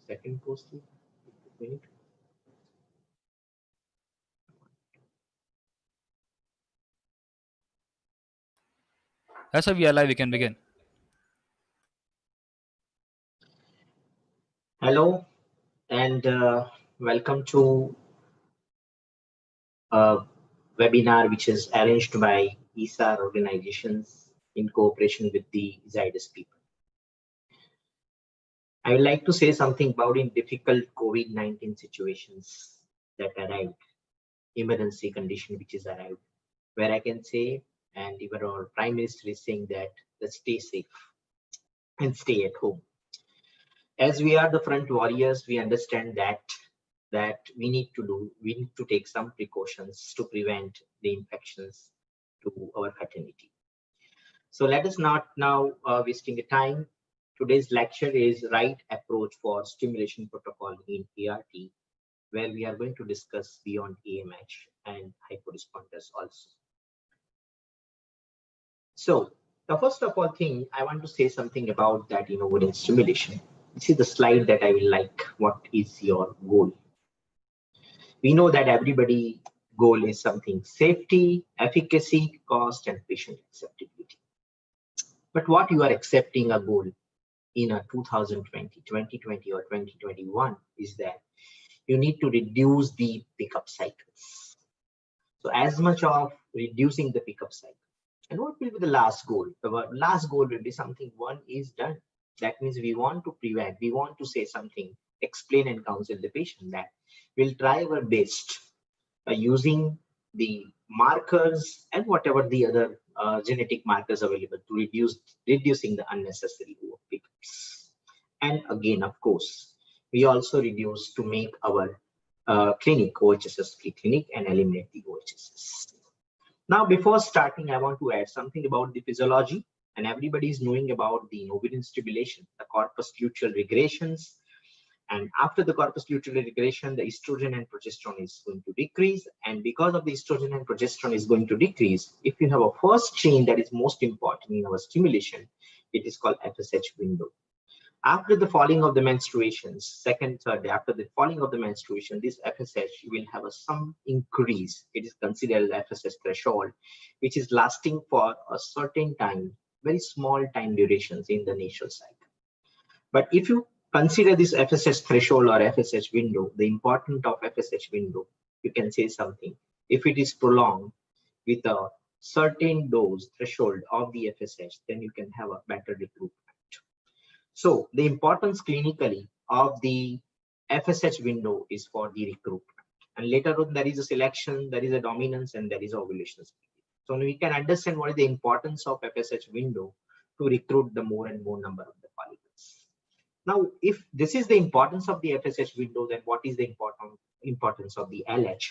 Second post. Minute. That's how we are live. We can begin. Hello, and welcome to a webinar which is arranged by ESAR organizations in cooperation with the Zydus people. I would like to say something about in difficult COVID-19 situations that arrived, emergency condition which is arrived, where I can say, and even our Prime Minister is saying that let's stay safe and stay at home. As we are the front warriors, we understand that we need to take some precautions to prevent the infections to our fraternity. So let us not now wasting the time. Today's lecture is right approach for stimulation protocol in ART, where we are going to discuss beyond AMH and hyporesponders also. So the first of all thing, I want to say something about that ovarian stimulation. This is the slide that I will like. What is your goal? We know that everybody goal is something safety, efficacy, cost, and patient acceptability. But what you are accepting a goal in a 2020, 2020 or 2021 is that you need to reduce the pickup cycles. So as much of reducing the pickup cycle. And what will be the last goal? The last goal will be something one is done. That means we want to prevent, we want to say something, explain and counsel the patient that we'll try our best using the markers and whatever the other genetic markers available to reducing the unnecessary pickups. And again, of course, we also reduce to make our clinic OHSS free clinic and eliminate the OHSS. Now, before starting, I want to add something about the physiology, and everybody is knowing about the ovarian stimulation, the corpus luteal regressions. And after the corpus luteal regression, the estrogen and progesterone is going to decrease. And because of the estrogen and progesterone is going to decrease, if you have a first chain that is most important in our stimulation, it is called FSH window. After the falling of the menstruations, second, third, after the falling of the menstruation, this FSH will have some increase. It is considered as FSH threshold, which is lasting for a certain time, very small time durations in the natural cycle. But if you consider this FSH threshold or FSH window, the importance of FSH window, you can say something. If it is prolonged with a certain dose threshold of the FSH, then you can have a better recruitment. So the importance clinically of the FSH window is for the recruitment. And later on, there is a selection, there is a dominance, and there is ovulation. So we can understand what is the importance of FSH window to recruit the more and more number of the follicles. Now, if this is the importance of the FSH window, then what is the importance of the LH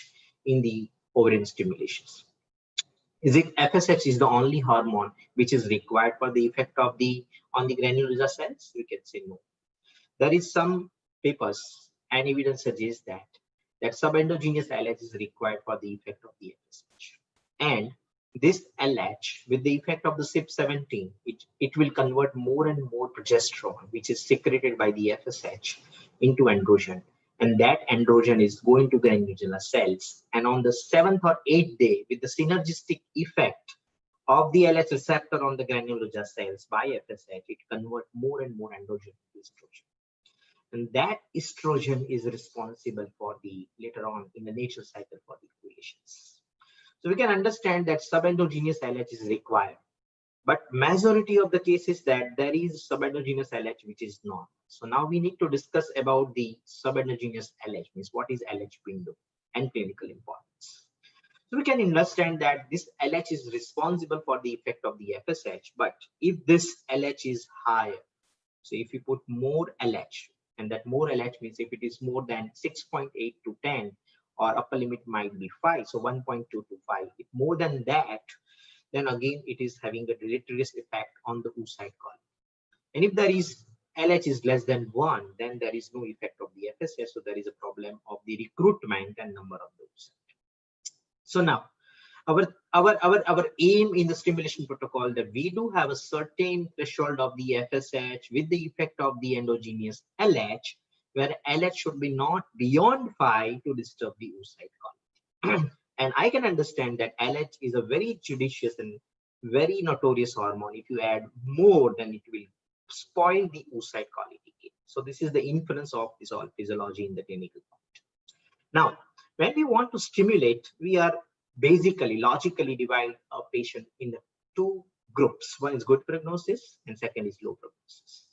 in the ovarian stimulations? Is it FSH is the only hormone which is required for the effect of on the granulosa cells? We can say no. There is some papers and evidence suggests that subendogenous LH is required for the effect of the FSH. And this LH, with the effect of the CYP17, it will convert more and more progesterone, which is secreted by the FSH, into androgen. And that androgen is going to granulosa cells. And on the 7th or 8th day, with the synergistic effect of the LH receptor on the granulosa cells by FSH, it converts more and more androgen to estrogen. And that estrogen is responsible for the later on in the natural cycle for the ovulations. So we can understand that subendogenous LH is required. But majority of the cases that there is subendogenous LH which is not. So now we need to discuss about the subendogenous LH, means what is LH window and clinical importance. So we can understand that this LH is responsible for the effect of the FSH, but if this LH is higher, so if you put more LH, and that more LH means if it is more than 6.8 to 10, or upper limit might be 5, so 1.2 to 5. If more than that, then again it is having a deleterious effect on the oocyte column. And if there is LH is less than 1, then there is no effect of the FSH, so there is a problem of the recruitment and number of those. So now our aim in the stimulation protocol that we do have a certain threshold of the FSH with the effect of the endogenous LH, where LH should be not beyond 5 to disturb the oocyte quality. And I can understand that LH is a very judicious and very notorious hormone. If you add more, then it will spoil the oocyte quality. So this is the influence of this all physiology in the clinical part. Now, when we want to stimulate, we are basically logically divide a patient in the two groups. One is good prognosis and second is low prognosis.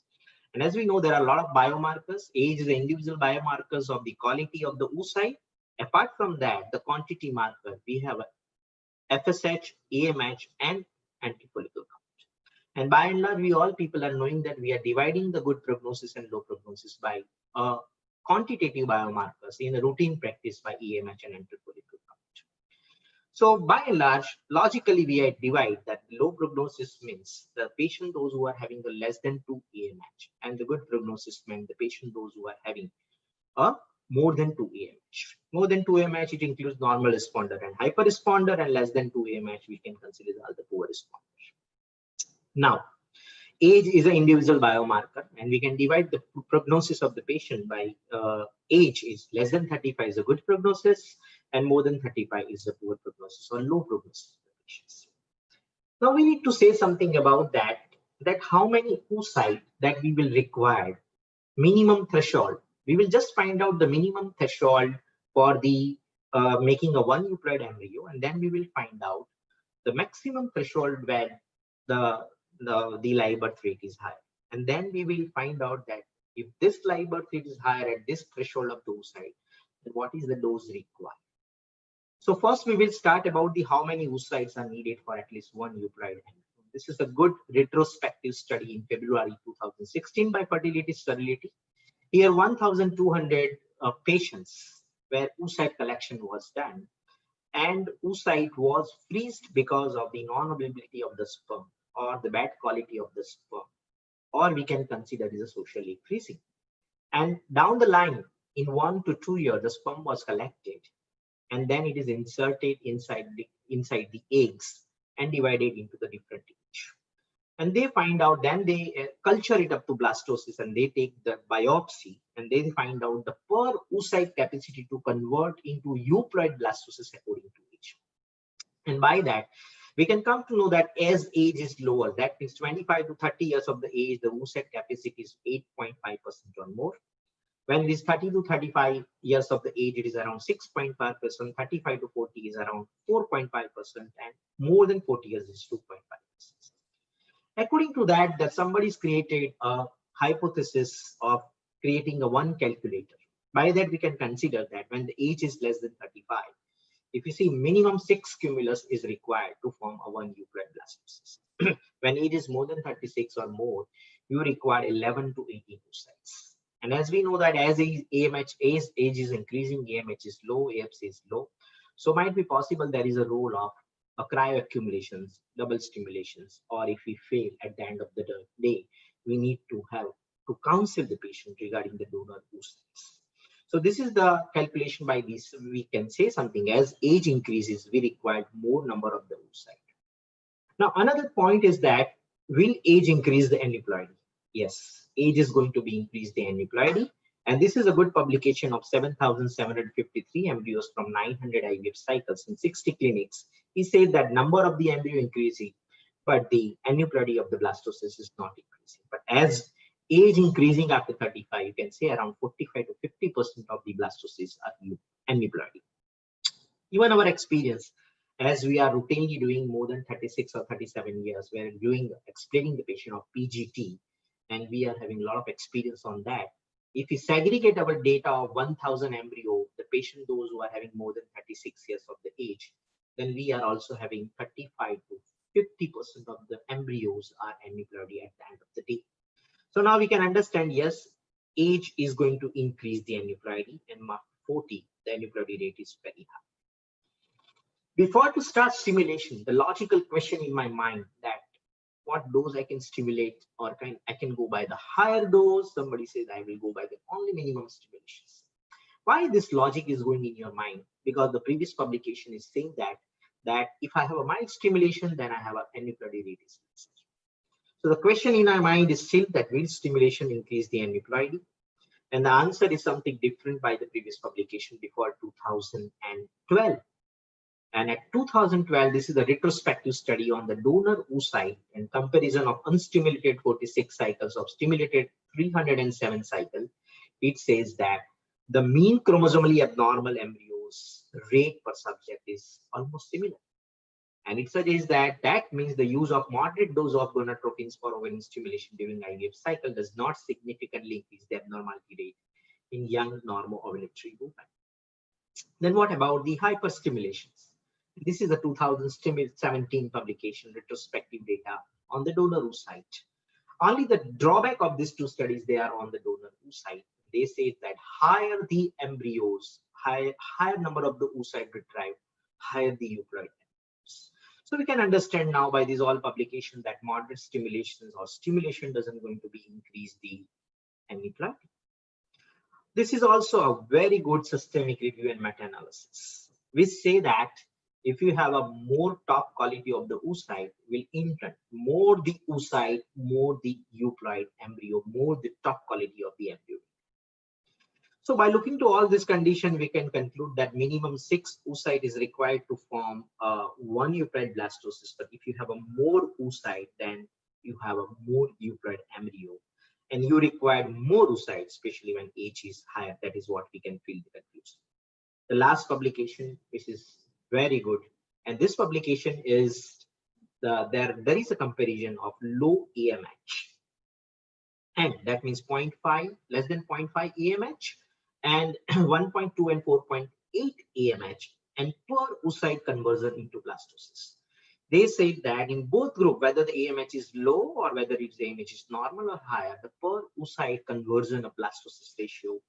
And as we know, there are a lot of biomarkers. Age is the individual biomarkers of the quality of the oocyte. Apart from that, the quantity marker, we have a FSH, AMH, and antifollicle count. And by and large, we all people are knowing that we are dividing the good prognosis and low prognosis by quantitative biomarkers in a routine practice by AMH and antifollicle count. So by and large, logically, we divide that low prognosis means the patient, those who are having a less than 2 AMH, and the good prognosis means the patient, those who are having a more than 2 AMH. More than 2 AMH, it includes normal responder and hyper responder, and less than 2 AMH, we can consider all the poor responders. Now, age is an individual biomarker, and we can divide the prognosis of the patient by age is less than 35 is a good prognosis, and more than 35 is a poor prognosis or low prognosis of the patients. Now we need to say something about that how many oocyte that we will require, minimum threshold. We will just find out the minimum threshold for the making a 1 euploid embryo, and then we will find out the maximum threshold where the live birth rate is high. And then we will find out that if this live birth rate is higher at this threshold of the oocyte, then what is the dose required? So first we will start about how many oocytes are needed for at least 1 euploid embryo. This is a good retrospective study in February 2016 by Fertility Sterility. Here 1,200 patients where oocyte collection was done, and oocyte was freezed because of the non-availability of the sperm or the bad quality of the sperm, or we can consider it as a socially freezing. And down the line, in 1 to 2 years, the sperm was collected, and then it is inserted inside the eggs and divided into the different age. And they find out, then they culture it up to blastocyst, and they take the biopsy, and they find out the per oocyte capacity to convert into euploid blastocyst according to age. And by that, we can come to know that as age is lower, that means 25 to 30 years of the age, the oocyte capacity is 8.5% or more. When it is 30 to 35 years of the age, it is around 6.5%, 35 to 40 is around 4.5%, and more than 40 years is 2.5%. According to that somebody's created a hypothesis of creating a one calculator. By that, we can consider that when the age is less than 35, if you see minimum 6 cumulus is required to form a 1 euploid blastocyst. When age is more than 36 or more, you require 11 to 18 oocytes. And as we know that as age is increasing, AMH is low, AFC is low. So might be possible there is a role of a cryoaccumulations, double stimulations, or if we fail at the end of the day, we need to have to counsel the patient regarding the donor oocytes. So this is the calculation. By this, we can say something as age increases, we require more number of the oocyte. Now, another point is that will age increase the aneuploidy? Yes, age is going to be increase the aneuploidy. And this is a good publication of 7,753 embryos from 900 IVF cycles in 60 clinics. He said that number of the embryo increasing, but the aneuploidy of the blastocyst is not increasing. But as age increasing after 35, you can say around 45 to 50% of the blastocysts are aneuploidy. Even our experience, as we are routinely doing more than 36 or 37 years, we are explaining the patient of PGT, and we are having a lot of experience on that. If we segregate our data of 1,000 embryo, the patient, those who are having more than 36 years of the age, then we are also having 35 to 50% of the embryos are aneuploidy at the end of the day. So now we can understand, yes, age is going to increase the aneuploidy, and after 40, the aneuploidy rate is very high. Before to start stimulation, the logical question in my mind that what dose I can stimulate, or I can go by the higher dose. Somebody says I will go by the only minimum stimulations. Why this logic is going in your mind? Because the previous publication is saying that if I have a mild stimulation, then I have an aneuploidy rate is less. So the question in our mind is still that will stimulation increase the aneuploidy? And the answer is something different by the previous publication before 2012. And at 2012, this is a retrospective study on the donor oocyte and comparison of unstimulated 46 cycles of stimulated 307 cycles. It says that the mean chromosomally abnormal embryos rate per subject is almost similar. And it suggests that that means the use of moderate dose of gonadotropins for ovarian stimulation during IVF cycle does not significantly increase the abnormality rate in young normo-ovulatory women. Then what about the hyperstimulations? This is a 2017 publication, retrospective data on the donor oocyte. Only the drawback of these two studies, they are on the donor oocyte. They say that higher the embryos, higher number of the oocyte retrieved, higher the euploid. So we can understand now by these all publications that moderate stimulations or stimulation doesn't going to be increase the euploid. This is also a very good systemic review and meta-analysis. We say that if you have a more top quality of the oocyte, will in turn more the oocyte, more the euploid embryo, more the top quality of the embryo. So by looking to all this condition, we can conclude that minimum 6 oocyte is required to form one euploid blastocyst. But if you have a more oocyte, then you have a more euploid embryo, and you require more oocyte, especially when age is higher. That is what we can feel the conclusion. The last publication, which is very good, and this publication is there is a comparison of low AMH, and that means 0.5, less than 0.5 AMH, and 1.2 and 4.8 AMH, and per oocyte conversion into blastocyst. They say that in both group, whether the AMH is low or whether its AMH is normal or higher, the per oocyte conversion of blastocyst ratio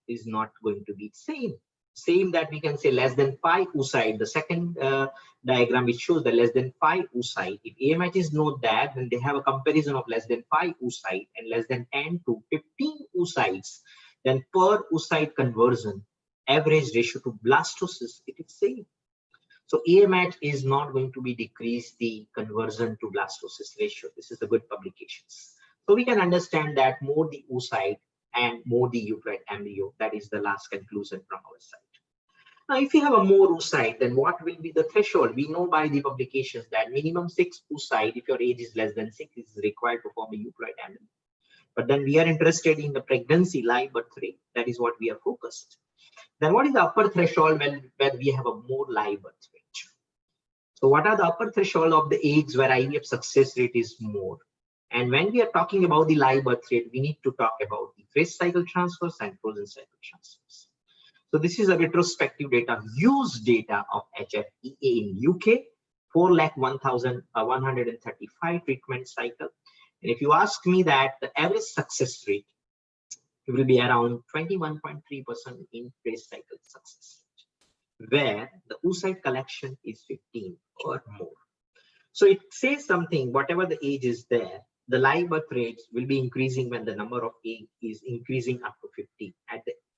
is not going to be same. Same that we can say less than 5 oocyte. The second diagram, which shows the less than 5 oocyte. If AMH is not there, then they have a comparison of less than 5 oocyte and less than 10 to 15 oocytes. Then per oocyte conversion, average ratio to blastocyst, it is same. So AMH is not going to be decrease the conversion to blastocyst ratio. This is the good publications. So we can understand that more the oocyte and more the euploid embryo. That is the last conclusion from our side. Now, if you have a more oocyte, then what will be the threshold? We know by the publications that minimum 6 oocyte, if your age is less than 6, is required to form a euploid embryo. But then we are interested in the pregnancy live birth rate. That is what we are focused. Then what is the upper threshold when we have a more live birth rate? So what are the upper threshold of the age where IVF success rate is more? And when we are talking about the live birth rate, we need to talk about the phase cycle transfers and frozen cycle transfers. So this is a retrospective data, used data of HFEA in UK, 4,01,135 treatment cycle. And if you ask me that, the average success rate will be around 21.3% in phase cycle success rate, where the oocyte collection is 15 or more. So it says something, whatever the age is there, the live birth rates will be increasing when the number of age is increasing up to 15.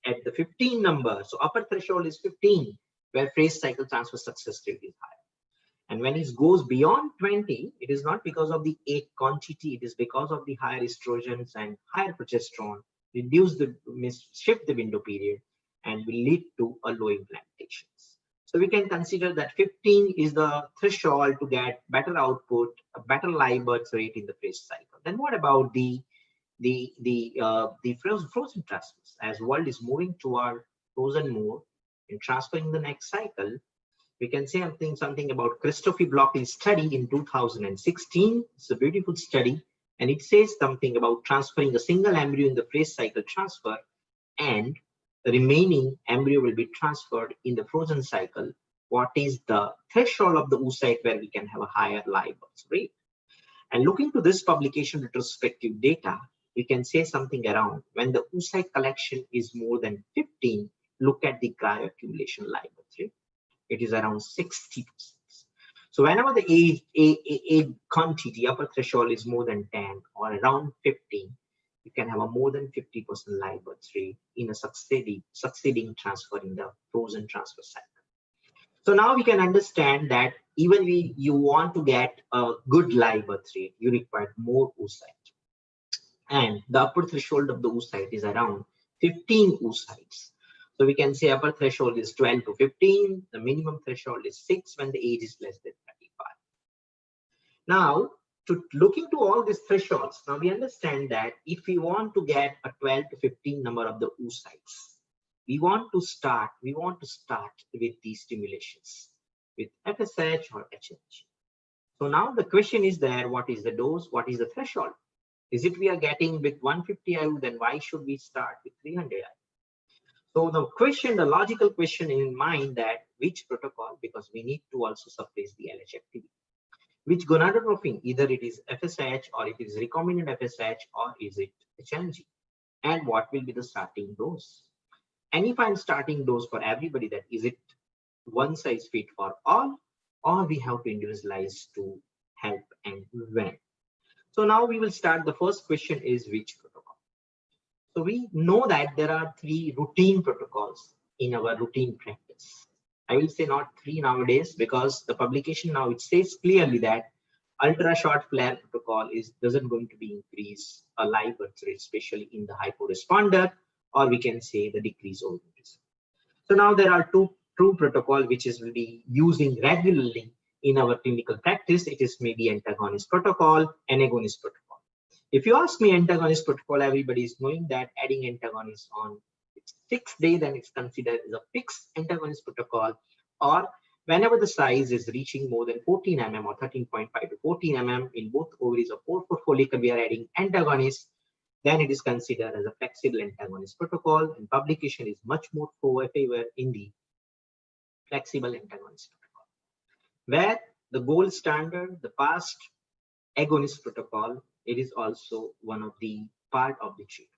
At the 15 number, so upper threshold is 15, where phase cycle transfer success rate is higher. And when it goes beyond 20, it is not because of the egg quantity, it is because of the higher estrogens and higher progesterone, shift the window period, and will lead to a low implantations. So we can consider that 15 is the threshold to get better output, a better live birth rate in the phase cycle. Then what about the frozen transfers? As world is moving toward frozen mode and transferring the next cycle, we can say something about Christophe Bloch's study in 2016. It's a beautiful study, and it says something about transferring a single embryo in the phase cycle transfer, and the remaining embryo will be transferred in the frozen cycle. What is the threshold of the oocyte where we can have a higher live birth rate? And looking to this publication retrospective data, we can say something around when the oocyte collection is more than 15, look at the cryoaccumulation live birth rate. It is around 60%. So whenever the age quantity, upper threshold is more than 10 or around 15, you can have a more than 50% live birth rate in a succeeding transfer in the frozen transfer cycle. So now we can understand that even you want to get a good live birth rate, you require more oocyte. And the upper threshold of the oocyte is around 15 oocytes. So we can say upper threshold is 12 to 15. The minimum threshold is 6 when the age is less than 35. Now, to look into all these thresholds, now we understand that if we want to get a 12 to 15 number of the oocytes, we want to start with these stimulations with FSH or HMG. So now the question is there, what is the dose? What is the threshold? Is it we are getting with 150 IU, then why should we start with 300 IU? So the logical question in mind that which protocol, because we need to also suppress the LH activity. Which gonadotropin, either it is FSH or it is recombinant FSH or is it HMG? And what will be the starting dose? And if I'm starting dose for everybody, that is it one size fit for all, or we have to individualize to help and when? So now we will start. The first question is which protocol? So we know that there are 3 routine protocols in our routine practice. I will say not 3 nowadays, because the publication now it says clearly that ultra short flare protocol doesn't going to be increase a live birth rate, especially in the hyporesponder, or we can say the decrease ovulation. So now there are 2 true protocol which is will be using regularly in our clinical practice. It is maybe Antagonist Protocol, Antagonist Protocol. If you ask me Antagonist Protocol, everybody is knowing that adding antagonist on its 6th day, then it's considered as a fixed Antagonist Protocol, or whenever the size is reaching more than 14 mm or 13.5 to 14 mm in both ovaries or 4 follicle, we are adding antagonist, then it is considered as a flexible Antagonist Protocol, and publication is much more favor in the flexible Antagonist Protocol, where the gold standard, the past agonist protocol, it is also one of the part of the treatment.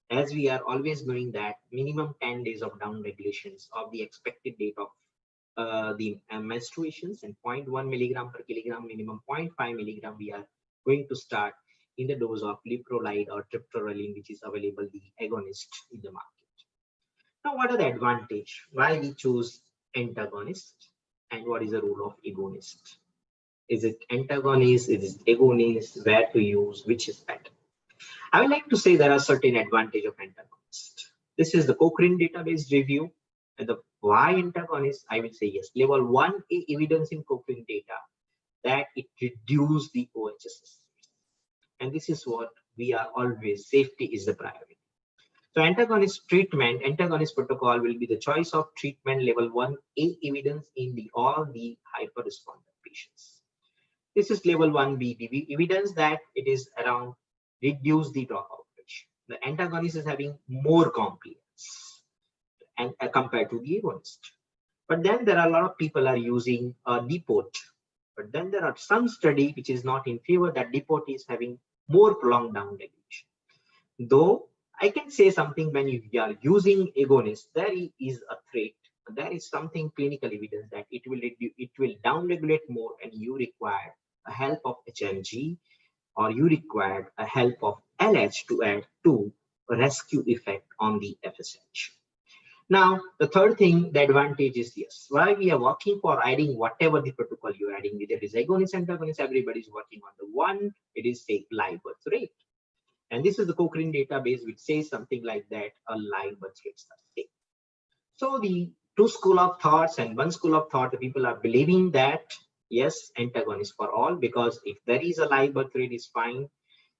As we are always knowing that minimum 10 days of down regulations of the expected date of the menstruations, and 0.1 milligram per kilogram, minimum 0.5 milligram, we are going to start in the dose of liprolide or triptorelin, which is available the agonist in the market. Now, what are the advantage? Why we choose antagonist, and what is the role of agonist? Is it antagonist? Is it agonist? Where to use? Which is better? I would like to say there are certain advantage of antagonist. This is the Cochrane database review. And the why antagonist? I will say yes. Level 1A evidence in Cochrane data that it reduces the OHSS. And this is what we are always, safety is the priority. So antagonist treatment, antagonist protocol will be the choice of treatment level 1A evidence in all the hyperresponder patients. This is level 1B evidence that it is around reduce the dropout ratio. The antagonist is having more compliance and compared to the agonist. But then there are a lot of people are using a depot. But then there are some study which is not in favor that depot is having more prolonged down regulation. Though I can say something, when you are using agonist, there is a threat. There is something clinical evidence that it will down regulate more, and you require a help of HMG, or you require a help of LH to add to a rescue effect on the FSH. Now, the third thing, the advantage is yes. Why we are working for adding whatever the protocol you're adding, whether it is agonist, antagonist, everybody is working on the one, it is say live birth rate. And this is the Cochrane database which says something like that, a live birth rates are safe. So the 2 school of thoughts and 1 school of thought, the people are believing that yes, antagonist for all, because if there is a live birth rate is fine.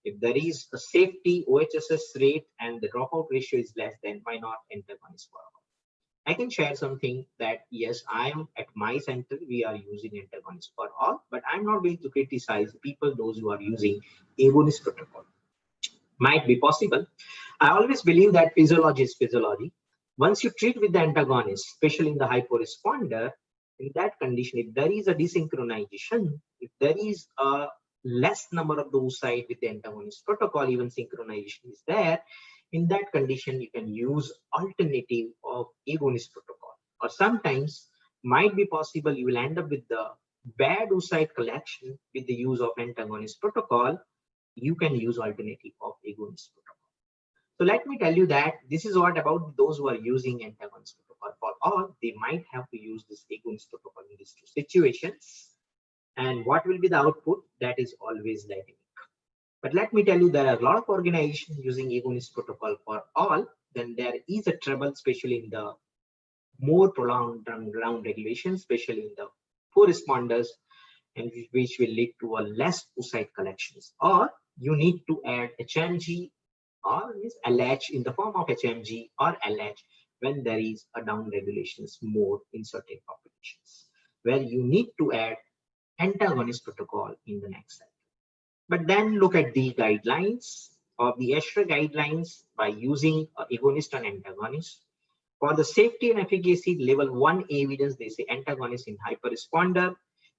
If there is a safety OHSS rate and the dropout ratio is less, then why not antagonist for all? I can share something that yes, I am at my center, we are using antagonist for all, but I'm not going to criticize people, those who are using agonist protocol. Might be possible. I always believe that physiology is physiology. Once you treat with the antagonist, especially in the hyporesponder, in that condition, if there is a desynchronization, if there is a less number of those sites with the antagonist protocol, even synchronization is there, in that condition, you can use alternative of agonist protocol. Or sometimes might be possible you will end up with the bad oocyte collection with the use of antagonist protocol. You can use alternative of agonist protocol. So let me tell you that this is what about those who are using antagonist protocol for all, they might have to use this agonist protocol in these 2 situations. And what will be the output? That is always dynamic. But let me tell you, there are a lot of organizations using agonist protocol for all. then there is a trouble, especially in the more prolonged down regulation, especially in the poor responders, and which will lead to a less oocyte collections. Or you need to add HMG or LH in the form of HMG or LH when there is a down regulations more in certain populations, where you need to add antagonist protocol in the next cycle. But then look at the guidelines of the ESHRE guidelines by using agonist and antagonist. For the safety and efficacy level 1 evidence, they say antagonist in hyperresponder.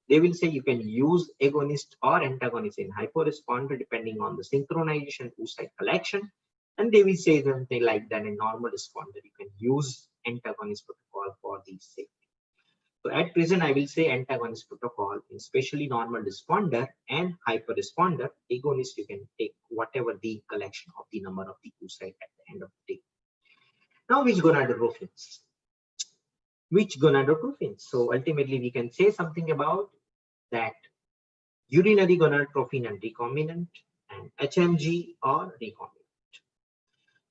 They will say you can use agonist or antagonist in hyperresponder depending on the synchronization oocyte collection. And they will say something like that in normal responder, you can use antagonist protocol for the safety. So at present, I will say antagonist protocol, especially normal responder and hyperresponder. Agonist, you can take whatever the collection of the number of the oocyte at the end of the day. Now, which gonadotrophins? Which gonadotrophins? So ultimately, we can say something about that urinary gonadotrophin and recombinant, and HMG or recombinant.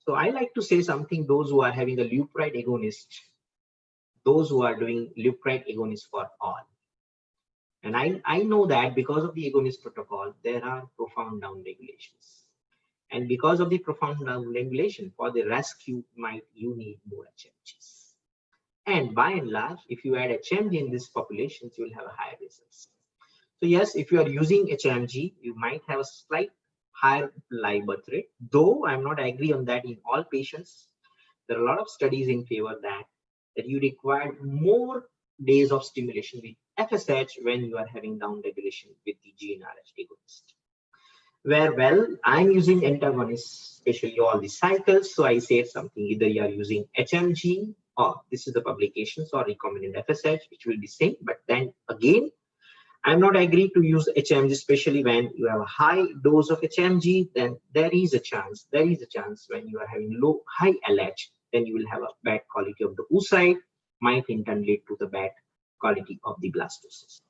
So I like to say something, those who are having a leupride agonist, those who are doing leupride agonist for all. And I know that because of the agonist protocol, there are profound down regulations. And because of the profound down regulation, for the rescue, you need more HMGs. And by and large, if you add HMG in these populations, you will have a higher results. So yes, if you are using HMG, you might have a slight higher live birth rate, though I'm not agree on that in all patients. There are a lot of studies in favor that you require more days of stimulation with FSH when you are having down regulation with the GnRH agonist. Where, well, I'm using antagonists, especially all the cycles. So I say something, either you are using HMG or this is the publications or recombinant FSH, which will be same. But then again, I'm not agree to use HMG, especially when you have a high dose of HMG, then there is a chance when you are having high LH, then you will have a bad quality of the oocyte, might in turn lead to the bad quality of the blastocyst.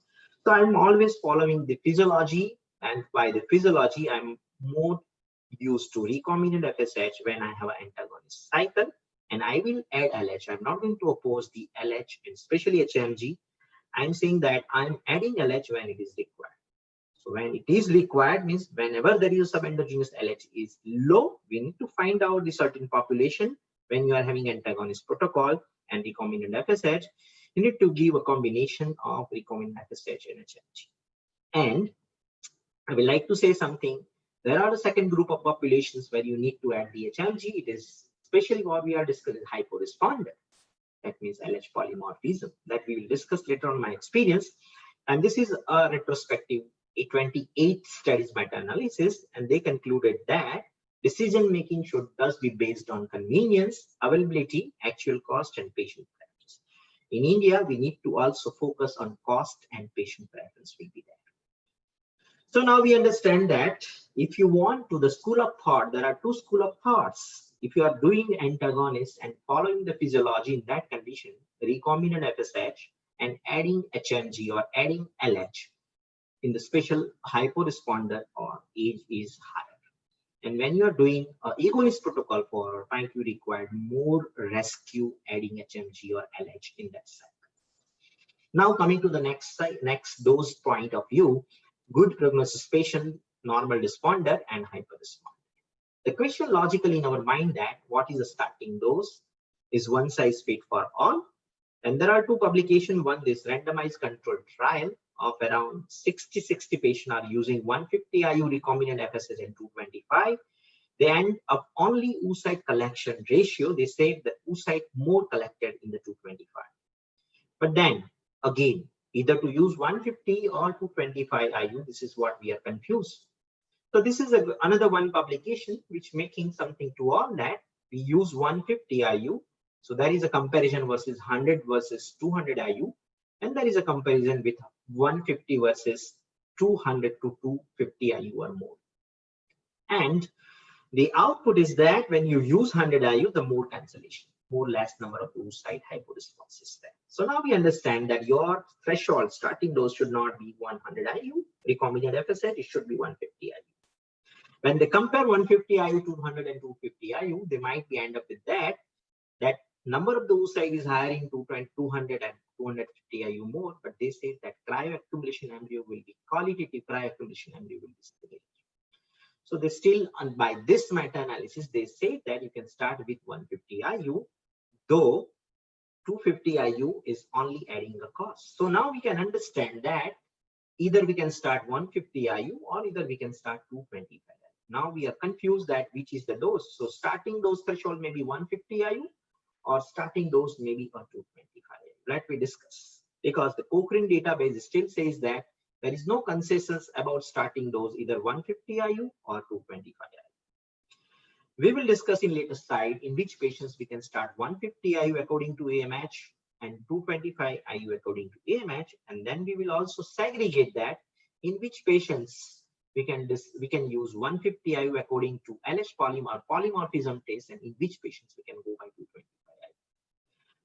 So I'm always following the physiology, and by the physiology, I'm more used to recombinant FSH when I have an antagonist cycle, and I will add LH. I'm not going to oppose the LH, and especially HMG. I'm saying that I'm adding LH when it is required. So when it is required means whenever there is a subendogenous LH is low, we need to find out the certain population. When you are having antagonist protocol and recombinant FSH, you need to give a combination of recombinant FSH and HMG. And I would like to say something. There are a second group of populations where you need to add the HMG. It is especially what we are discussing hyporesponder. That means LH polymorphism that we will discuss later on my experience. And this is a retrospective 28 studies meta-analysis, and they concluded that decision making should thus be based on convenience, availability, actual cost, and patient preference. In India, we need to also focus on cost and patient preference will be there. So now we understand that if you want to the school of thought, there are two school of thoughts. If you are doing antagonist and following the physiology in that condition, recombinant FSH and adding HMG or adding LH in the special hyporesponder or age is higher. And when you are doing an agonist protocol for time, you require more rescue adding HMG or LH in that cycle. Now coming to the next dose point of view, good prognosis patient, normal responder, and hyperresponder. The question logically in our mind that what is the starting dose is one size fit for all. And there are two publications. One is randomized controlled trial of around 60 patients are using 150 IU recombinant FSH and 225. They end up only oocyte collection ratio. They say the oocyte more collected in the 225. But then again, either to use 150 or 225 IU, this is what we are confused. So this is another one publication which making something to all that we use 150 IU. So there is a comparison versus 100 versus 200 IU, and there is a comparison with 150 versus 200 to 250 IU or more. And the output is that when you use 100 IU, the more cancellation, more less number of oocyte hyporesponses there. So now we understand that your threshold starting dose should not be 100 IU recombinant FSH, it should be 150 IU. When they compare 150 IU, 200 and 250 IU, they might be end up with that number of the oocyte is higher in 200 and 250 IU more, but they say that cryoaccumulation embryo will be qualitative, cryoaccumulation embryo will be sterile. So they still, and by this meta-analysis, they say that you can start with 150 IU, though 250 IU is only adding a cost. So now we can understand that either we can start 150 IU or either we can start 225 IU. Now we are confused that which is the dose. So starting dose threshold may be 150 IU or starting dose maybe a 225 IU. Let me discuss, because the Cochrane database still says that there is no consensus about starting dose either 150 IU or 225 IU. We will discuss in later slide in which patients we can start 150 IU according to AMH and 225 IU according to AMH, and then we will also segregate that in which patients we can use 150 IU according to LH polymorphism test, and in which patients we can go by 225 IU.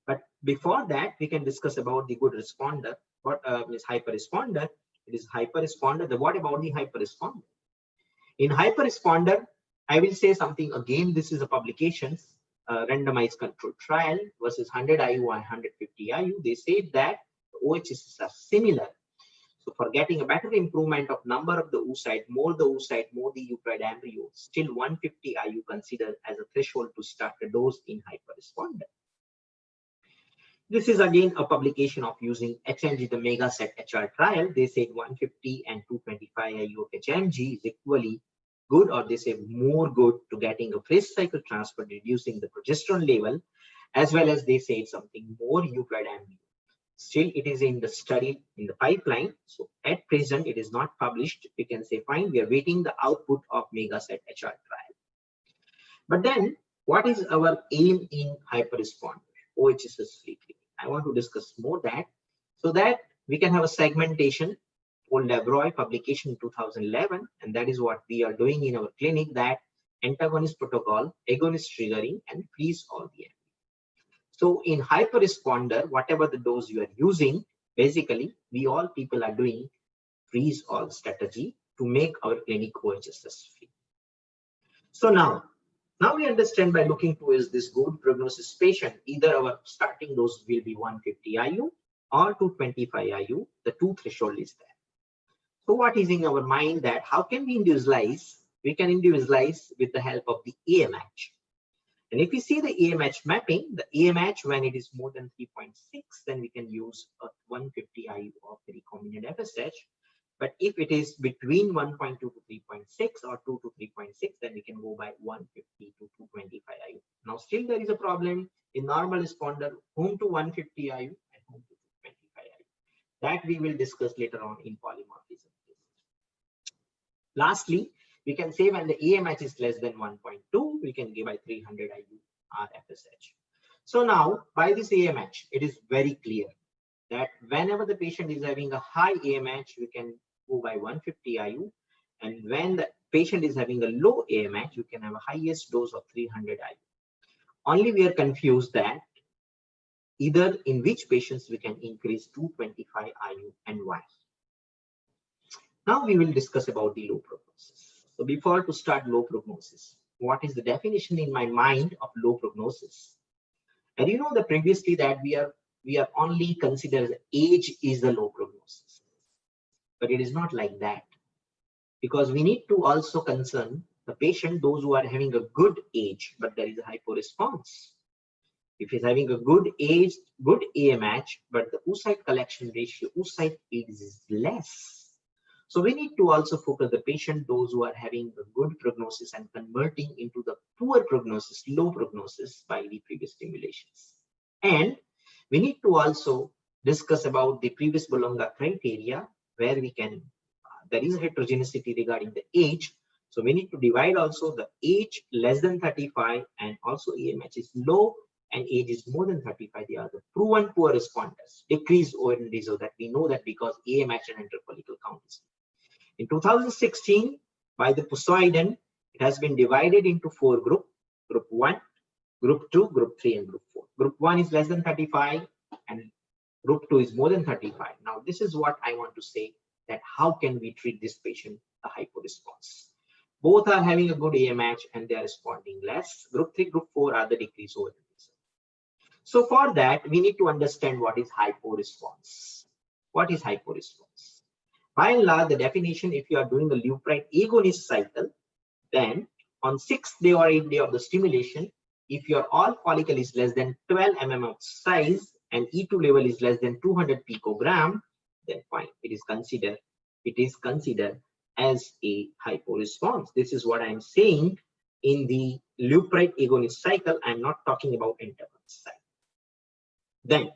But before that, we can discuss about the good responder. What is hyperresponder? It is hyperresponder. What about the hyperresponder? In hyperresponder, I will say something again. This is a publication, randomized controlled trial versus 100 IU and 150 IU. They say that the OHSs are similar. So for getting a better improvement of number of the oocyte, more the euploid embryo, still 150 IU considered as a threshold to start a dose in hyperresponder. This is again a publication of using HMG, the megaset HR trial. They said 150 and 225 IU of HMG is equally good, or they say more good, to getting a phase cycle transfer, reducing the progesterone level, as well as they said something more euploid embryo. Still, it is in the study in the pipeline. So at present, it is not published. We can say, fine, we are waiting the output of megaset HR trial. But then, what is our aim in hyperresponder? OHSS free clinic. I want to discuss more that, so that we can have a segmentation. Old Labroy publication in 2011, and that is what we are doing in our clinic, that antagonist protocol, agonist triggering, and freeze all the embryo. So in hyperresponder, whatever the dose you are using, basically we all people are doing freeze all strategy to make our clinic OHSS free. So now we understand by looking towards this good prognosis patient, either our starting dose will be 150 IU or 225 IU. The two threshold is there. So what is in our mind that how can we individualize? We can individualize with the help of the AMH. And if we see the AMH mapping, the AMH, when it is more than 3.6, then we can use a 150 IU of the recombinant FSH. But if it is between 1.2 to 3.6 or 2 to 3.6, then we can go by 150 to 225 IU. Now still there is a problem in normal responder, whom to 150 IU and whom to 225 IU. That we will discuss later on in polymorphism. Lastly, we can say when the AMH is less than 1.2, we can give by 300 IU RFSH. So now by this AMH, it is very clear that whenever the patient is having a high AMH, we can go by 150 IU. And when the patient is having a low AMH, you can have a highest dose of 300 IU. Only we are confused that either in which patients we can increase 225 IU and why. Now we will discuss about the low prognosis. So before to start low prognosis, what is the definition in my mind of low prognosis? And you know that previously that we are only considered age is the low prognosis, but it is not like that, because we need to also concern the patient, those who are having a good age, but there is a hyporesponse. If he's having a good age, good AMH, but the oocyte collection ratio, oocyte age is less. So we need to also focus the patient, those who are having a good prognosis and converting into the poor prognosis, low prognosis by the previous stimulations. And we need to also discuss about the previous Bologna criteria, where we can, there is heterogeneity regarding the age. So we need to divide also the age less than 35 and also AMH is low and age is more than 35. They are the proven poor responders, decreased OND, so that we know that because AMH and interfollicle count is. In 2016, by the Poseidon, it has been divided into 4 groups: Group 1, Group 2, Group 3, and Group 4. Group 1 is less than 35, and Group 2 is more than 35. Now, this is what I want to say, that how can we treat this patient, the hyporesponse. Both are having a good AMH and they are responding less. Group 3, group 4 are the decrease over increase. So for that, we need to understand what is hyporesponse. What is hyporesponse? By and large, the definition, if you are doing the leuprine agonist cycle, then on 6th day or 8th day of the stimulation, if your all follicle is less than 12 mm of size and E2 level is less than 200 picogram, then fine, it is considered as a hyporesponse. This is what I'm saying in the leuprine agonist cycle. I'm not talking about antagonist cycle. Then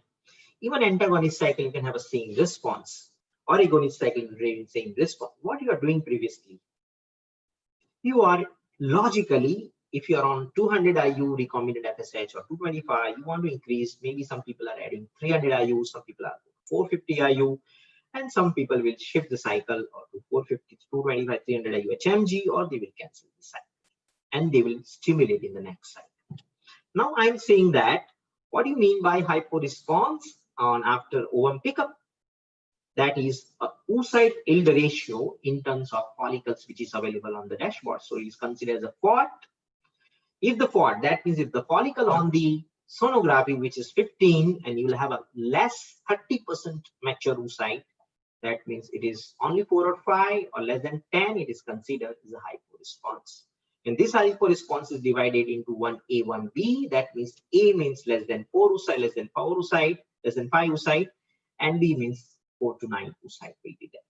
even antagonist cycle, you can have a same response, or agonist cycle, same response. What you are doing previously, you are logically, if you are on 200 IU recombinant FSH or 225, you want to increase. Maybe some people are adding 300 IU, some people are 450 IU, and some people will shift the cycle or to 450, 225, 300 IU HMG, or they will cancel the cycle and they will stimulate in the next cycle. Now I'm saying that, what do you mean by hyporesponse on after OM pickup? That is a oocyte yield ratio in terms of follicles, which is available on the dashboard. So it is considered as a FOD. If the FOD, that means if the follicle on the sonography, which is 15, and you will have a less 30% mature oocyte, that means it is only 4 or 5 or less than 10, it is considered as a hyporesponse. And this hyporesponse is divided into 1A, 1B. That means A means less than 4 oocyte, less than 4 oocyte, less than 5 oocyte, and B means 4 to 9 oocyte will be there.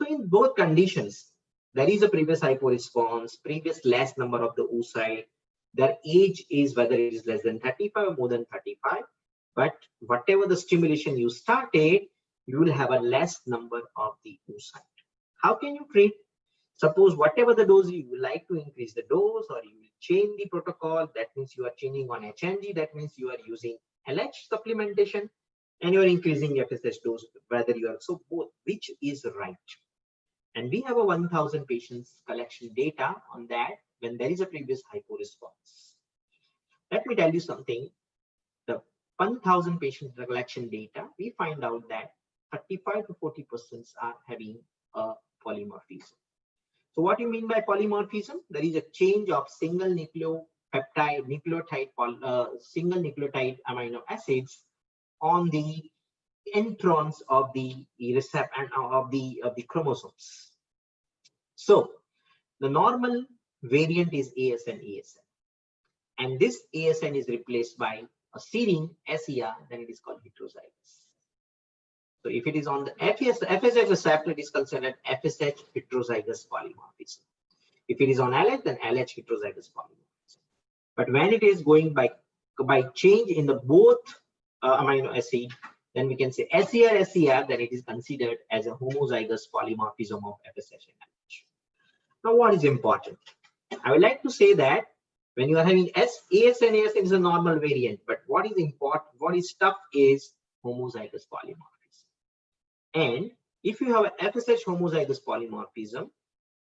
So in both conditions, there is a previous hyporesponse, previous less number of the oocyte. Their age is whether it is less than 35 or more than 35. But whatever the stimulation you started, you will have a less number of the oocyte. How can you treat? Suppose whatever the dose you would like to increase the dose, or you will change the protocol. That means you are changing on HMG. That means you are using LH supplementation, and you are increasing FSH dose. Whether you are so both, which is right? And we have a 1,000 patients collection data on that when there is a previous hyporesponse. Let me tell you something. The 1,000 patient collection data, we find out that 35 to 40% are having a polymorphism. So what do you mean by polymorphism? There is a change of single nucleotide single nucleotide amino acids on the introns of the receptor and of the chromosomes. So the normal variant is ASN, and this ASN is replaced by a serine SER, then it is called heterozygous. So if it is on the FSH receptor, it is considered FSH heterozygous polymorphism. If it is on LH, then LH heterozygous polymorphism. But when it is going by change in the both amino acid, then we can say SER, then it is considered as a homozygous polymorphism of FSH and LH. Now, what is important? I would like to say that when you are having ASN is a normal variant, but what is important, what is tough is homozygous polymorphism. And if you have an FSH homozygous polymorphism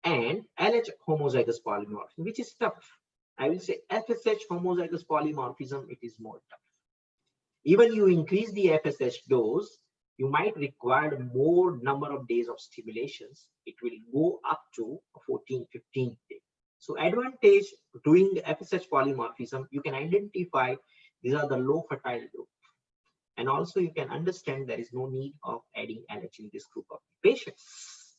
and LH homozygous polymorphism, which is tough, I will say FSH homozygous polymorphism, it is more tough. Even you increase the FSH dose, you might require more number of days of stimulations. It will go up to 14, 15 days. So advantage doing the FSH polymorphism, you can identify these are the low fertile group. And also you can understand there is no need of adding LH in this group of patients.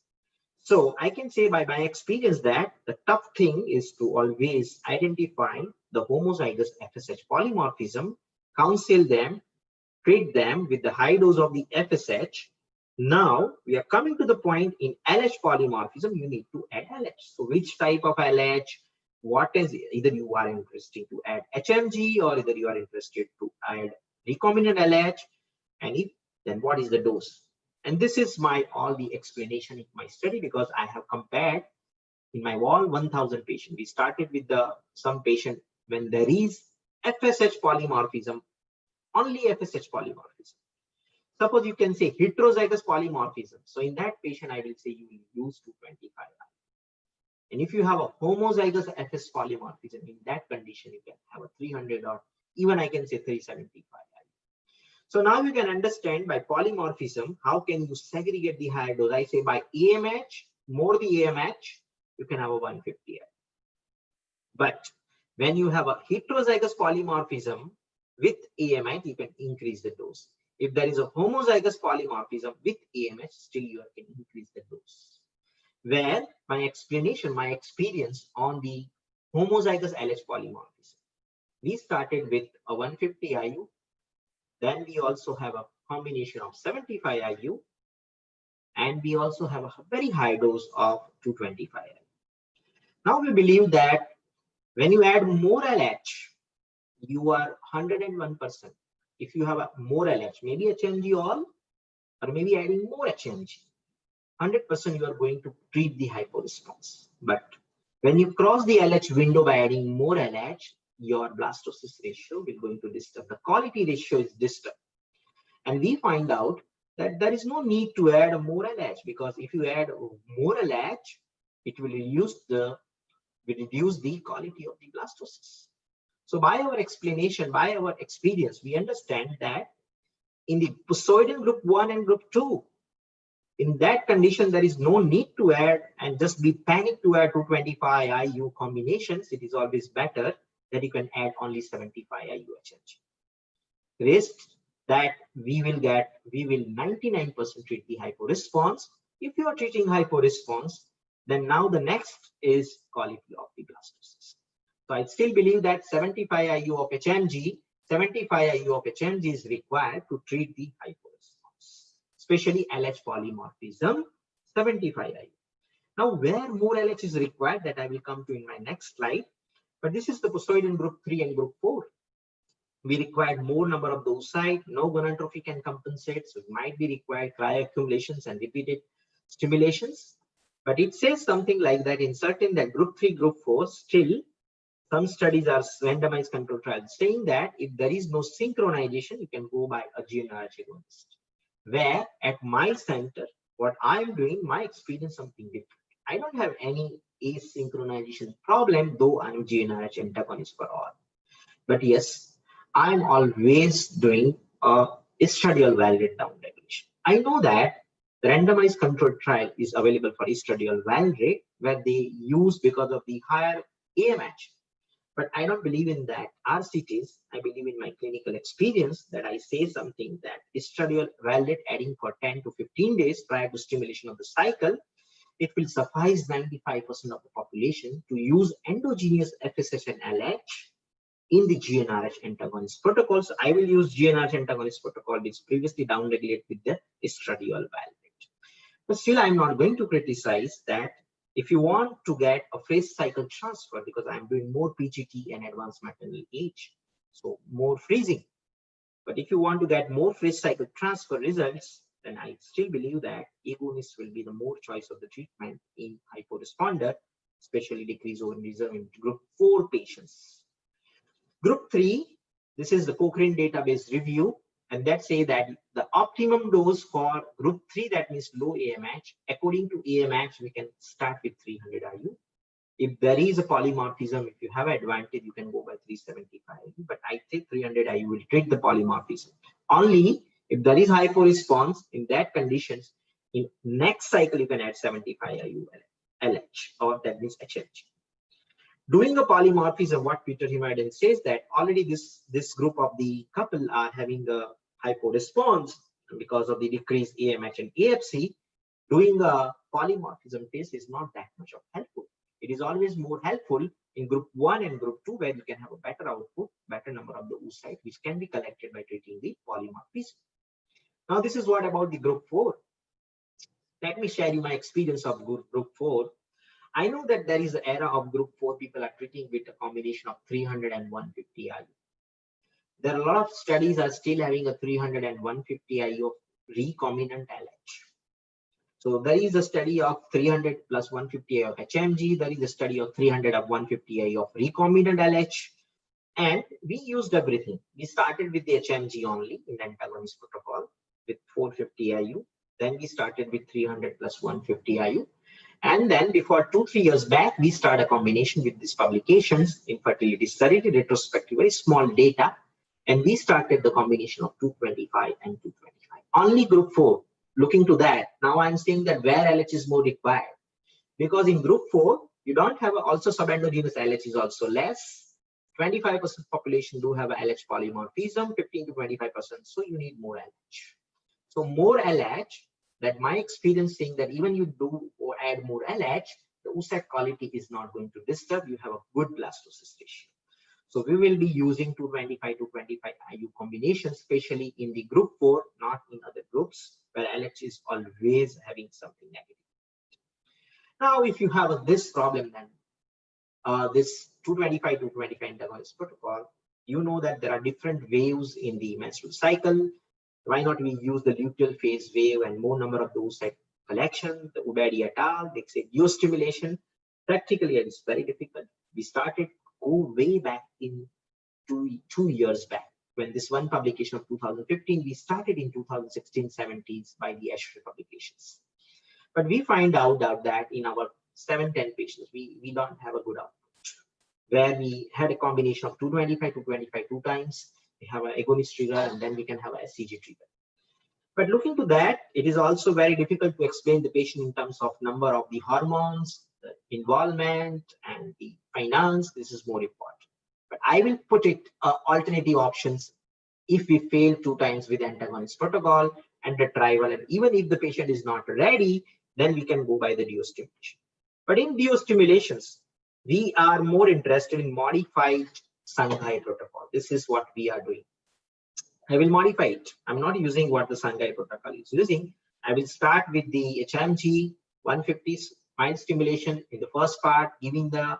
So I can say by my experience that the tough thing is to always identify the homozygous FSH polymorphism, counsel them, treat them with the high dose of the FSH. Now we are coming to the point in LH polymorphism, you need to add LH. So which type of LH? What is either you are interested to add HMG or either you are interested to add recombinant LH, and if then what is the dose? And this is my all the explanation in my study, because I have compared in my all 1,000 patients. We started with some patient when there is FSH polymorphism, only FSH polymorphism. Suppose you can say heterozygous polymorphism. So in that patient, I will say you will use 225. And if you have a homozygous FS polymorphism, in that condition, you can have a 300 or even I can say 375. So now you can understand by polymorphism, how can you segregate the higher dose? I say by AMH, more the AMH, you can have a 150 IU. But when you have a heterozygous polymorphism with AMH, you can increase the dose. If there is a homozygous polymorphism with AMH, still you can increase the dose. Where my explanation, my experience on the homozygous LH polymorphism, we started with a 150 IU. Then we also have a combination of 75 IU. And we also have a very high dose of 225 IU. Now we believe that when you add more LH, you are 101%. If you have a more LH, maybe HMG all, or maybe adding more HMG, 100% you are going to treat the hyporesponse. But when you cross the LH window by adding more LH, your blastocyst ratio will going to disturb. The quality ratio is disturbed. And we find out that there is no need to add more LH, because if you add more LH, it will reduce the quality of the blastocyst. So by our explanation, by our experience, we understand that in the Poseidon group 1 and group 2, in that condition, there is no need to add and just be panicked to add 225 IU combinations. It is always better that you can add only 75 IU HMG. Rest that we will 99% treat the hyporesponse. If you are treating hyporesponse, then now the next is quality of the blastocyst. So I still believe that 75 IU of HMG, 75 IU of HMG is required to treat the hyporesponse, especially LH polymorphism, 75 IU. Now, where more LH is required, that I will come to in my next slide. But this is the Poseidon group 3 and group 4. We required more number of those sites. No gonadotrophy can compensate, so it might be required cryoaccumulations and repeated stimulations. But it says something like that in certain that group 3, group 4, still some studies are randomized control trials saying that if there is no synchronization, you can go by a GnRH agonist. Where at my center, what I'm doing, my experience something different. I don't have any asynchronization problem, though I'm GnRH antagonist for all. But yes, I'm always doing a estradiol validate downregulation. I know that the randomized control trial is available for estradiol validate, where they use because of the higher AMH. But I don't believe in that RCTs. I believe in my clinical experience that I say something that estradiol validate adding for 10 to 15 days prior to stimulation of the cycle, it will suffice 95% of the population to use endogenous FSH and LH in the GnRH antagonist protocol. So I will use GnRH antagonist protocol, which previously downregulated with the estradiol validate. But still, I'm not going to criticize that. If you want to get a phase cycle transfer, because I'm doing more PGT and advanced maternal age, so more freezing. But if you want to get more phase cycle transfer results, then I still believe that agonist will be the more choice of the treatment in hyporesponder, especially decrease over reserve in group 4 patients. Group 3, this is the Cochrane database review, and that say that the optimum dose for group 3, that means low AMH, according to AMH, we can start with 300 IU. If there is a polymorphism, if you have advantage, you can go by 375 IU, but I think 300 IU will treat the polymorphism. Only if there is hyporesponse, in that conditions, in next cycle, you can add 75 IU LH, or that means HMG. Doing a polymorphism, what Peter Himmelden says that already this group of the couple are having a hyporesponse because of the decreased AMH and AFC. Doing a polymorphism test is not that much of helpful. It is always more helpful in group 1 and group 2, where you can have a better output, better number of the oocyte, which can be collected by treating the polymorphism. Now, this is what about the group 4. Let me share you my experience of group 4. I know that there is an era of group 4 people are treating with a combination of 300 and 150 IU. There are a lot of studies are still having a 300 and 150 IU of recombinant LH. So there is a study of 300 plus 150 IU of HMG. There is a study of 300 of 150 IU of recombinant LH. And we used everything. We started with the HMG only in the Antagonist Protocol with 450 IU. Then we started with 300 plus 150 IU. And then before 2-3 years back, we started a combination with these publications, Infertility Study, retrospective, very small data. And we started the combination of 225 and 225. Only group 4, looking to that. Now I'm saying that where LH is more required. because in group 4, you don't have also subendogenous LH is also less. 25% population do have a LH polymorphism, 15 to 25%. So you need more LH. So more LH, that my experience saying that even you do or add more LH, the oocyte quality is not going to disturb. You have a good blastocyst ratio. So we will be using 225 to 25 IU combination, especially in the group 4, not in other groups where LH is always having something negative. Now, if you have this problem, then this 225 to 25 antagonist protocol, you know that there are different waves in the menstrual cycle. Why not we use the luteal phase wave and more number of those like collection, the Ubedi et al. They say geostimulation. Practically, it's very difficult. We started go way back in two years back when this one publication of 2015, we started in 2016-17 by the Escher publications. But we find out that in our 7-10 patients, we don't have a good output. Where we had a combination of 225 to 25 two times, we have an agonist trigger, and then we can have a SCG trigger. But looking to that, it is also very difficult to explain the patient in terms of number of the hormones, the involvement, and the finance. This is more important. But I will put it alternative options if we fail 2 times with antagonist protocol and the trial, and even if the patient is not ready, then we can go by the geostimulation. But in geostimulations, we are more interested in modified Shanghai protocol. This is what we are doing. I will modify it. I'm not using what the Shanghai protocol is using. I will start with the HMG 150 mild stimulation in the first part, giving the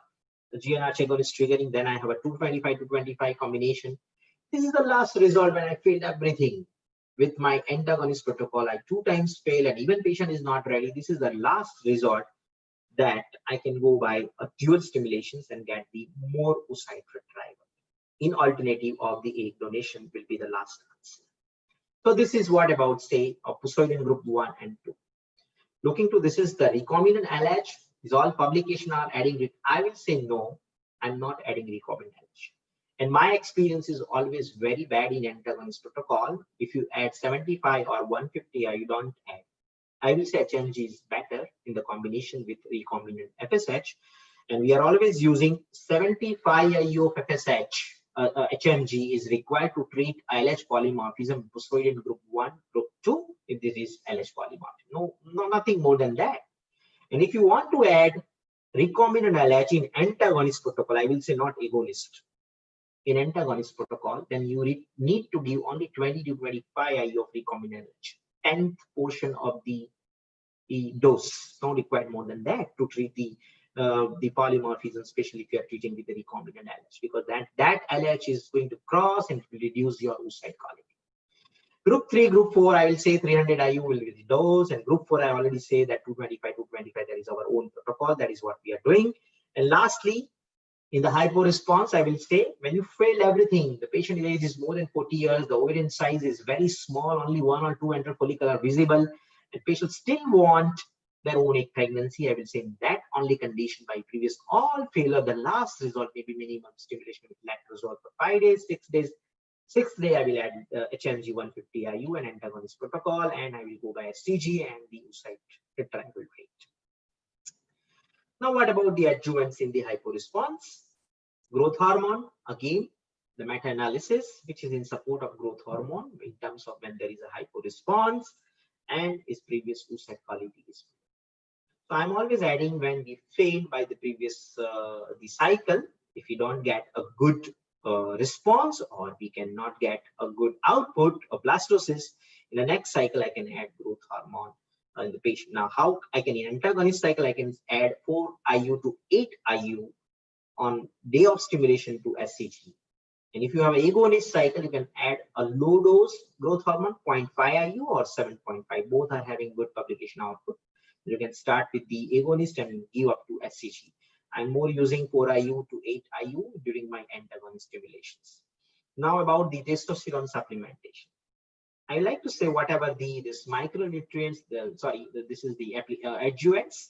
GnRH agonist triggering. Then I have a 225 to 25 combination. This is the last result when I failed everything. With my antagonist protocol, I 2 times fail, and even patient is not ready. This is the last resort that I can go by a dual stimulations and get the more oocyte retrieval. In alternative of the egg donation will be the last answer. So this is what about say of Poseidon group 1 and 2. Looking to this is the recombinant LH. Is all publication are adding it. I will say no, I'm not adding recombinant LH. And my experience is always very bad in antagonist protocol. If you add 75 or 150 or you don't add, I will say HMG is better in the combination with recombinant FSH. And we are always using 75 IU of FSH. HMG is required to treat LH polymorphism, Poseidon group 1, group 2, if this is LH polymorphism. No, nothing more than that. And if you want to add recombinant LH in antagonist protocol, I will say not agonist. In antagonist protocol, then you need to give only 20 to 25 IU of recombinant LH, 10th portion of the dose. Not required more than that to treat the polymorphism, especially if you are treating with the recombinant LH, because that LH is going to cross and will reduce your oocyte quality. Group 3, group 4, I will say 300 IU will be the dose, and group 4, I already say that 225 to 25, that is our own protocol. That is what we are doing. And lastly, in the hypo response, I will say when you fail everything, the patient age is more than 40 years, the ovarian size is very small, only 1 or 2 antral follicles are visible, and patients still want their own egg pregnancy, I will say that only condition by previous all failure, the last result may be minimum stimulation with letrozole for 5 days, 6 days. 6th day, I will add HMG 150 IU and antagonist protocol, and I will go by STG and the oocyte retrieval rate. Now, what about the adjuvants in the hyporesponse? Growth hormone, again, the meta-analysis, which is in support of growth hormone in terms of when there is a hyporesponse and its previous oocyte quality is. So I'm always adding when we failed by the previous the cycle, if we don't get a good response or we cannot get a good output of blastocyst, in the next cycle I can add growth hormone in the patient. Now, how I can in antagonist cycle I can add 4 IU to 8 IU on day of stimulation to SCG. And if you have an agonist cycle, you can add a low dose growth hormone 0.5 IU or 7.5. Both are having good publication output. You can start with the agonist and give up to SCG. I'm more using 4 IU to 8 IU during my antagonist stimulations. Now about the testosterone supplementation. I like to say whatever this micronutrients, this is the adjuvants.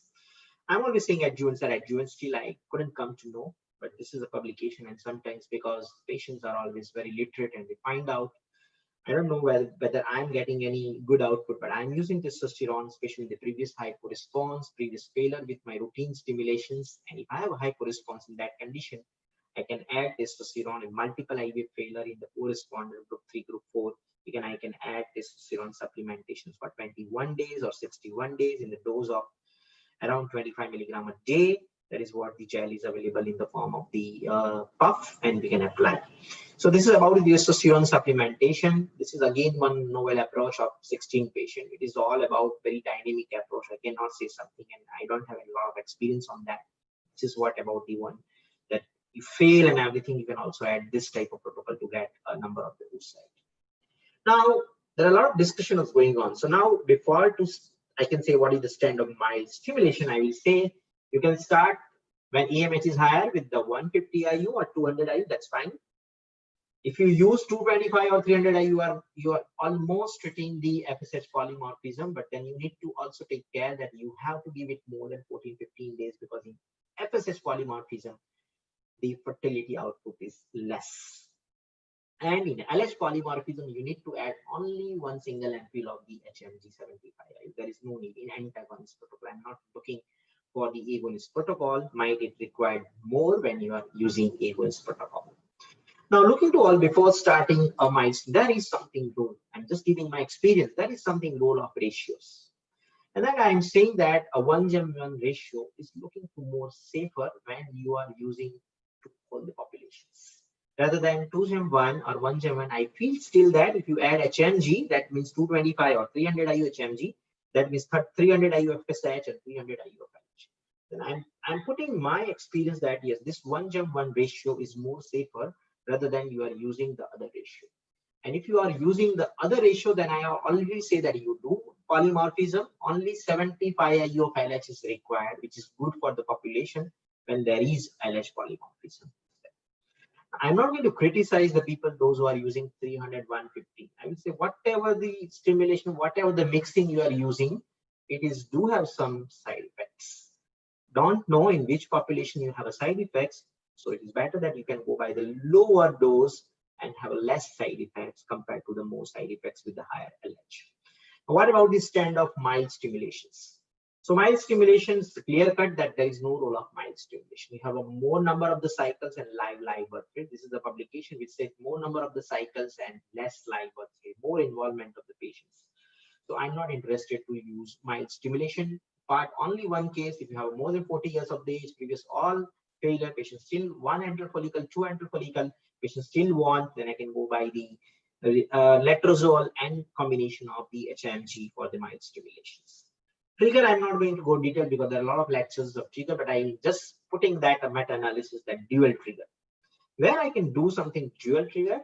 I'm always saying adjuvants are adjuvants. Still, I couldn't come to know, but this is a publication, and sometimes because patients are always very literate and they find out I don't know whether I'm getting any good output, but I'm using testosterone, especially in the previous hypo-response, previous failure with my routine stimulations. And if I have a hypo-response in that condition, I can add testosterone in multiple IVF failure in the poor responder, group 3, group 4. I can add testosterone supplementations for 21 days or 61 days in the dose of around 25 milligram a day. That is what the gel is available in the form of the puff, and we can apply. So this is about the testosterone supplementation. This is again one novel approach of 16 patients. It is all about very dynamic approach. I cannot say something, and I don't have a lot of experience on that. This is what about the one that you fail and everything. You can also add this type of protocol to get a number of the oocyte. Now there are a lot of discussion of going on. So now before I can say what is the standard of mild stimulation. I will say you can start when EMH is higher with the 150 IU or 200 IU. That's fine. If you use 225 or 300 IU, you are almost treating the FSH polymorphism, but then you need to also take care that you have to give it more than 14-15 days, because in FSH polymorphism, the fertility output is less. And in LH polymorphism, you need to add only one single ampule of the HMG75. There is no need in antagonist protocol. I'm not looking for the agonist protocol. Might it require more when you are using agonist protocol. Now, looking to all before starting a milestone, there is something role. I'm just giving my experience. There is something role of ratios. And then I'm saying that a 1:1 ratio is looking to more safer when you are using to all the populations. Rather than 2:1 or 1:1, I feel still that if you add HMG, that means 225 or 300 IU HMG, that means 300 IU FSH and 300 IU FSH. Then I'm putting my experience that yes, this 1:1 ratio is more safer rather than you are using the other ratio. And if you are using the other ratio, then I already say that you do polymorphism, only 75 IU of LH is required, which is good for the population when there is LH polymorphism. I'm not going to criticize the people, those who are using 300, 150. I will say whatever the stimulation, whatever the mixing you are using, it is do have some side effects. Don't know in which population you have a side effects. So it is better that you can go by the lower dose and have less side effects compared to the more side effects with the higher LH. What about the stand of mild stimulations? So mild stimulations, clear cut that there is no role of mild stimulation. We have a more number of the cycles and live birth rate. This is the publication which says more number of the cycles and less live birth rate, more involvement of the patients. So I'm not interested to use mild stimulation. But only one case, if you have more than 40 years of age, previous all failure, patients still one antral follicle, two antral follicle, patients still want, then I can go by the letrozole and combination of the HMG for the mild stimulations. Trigger, I'm not going to go detail because there are a lot of lectures of trigger, but I'm just putting that a meta-analysis that dual trigger. Where I can do something dual trigger,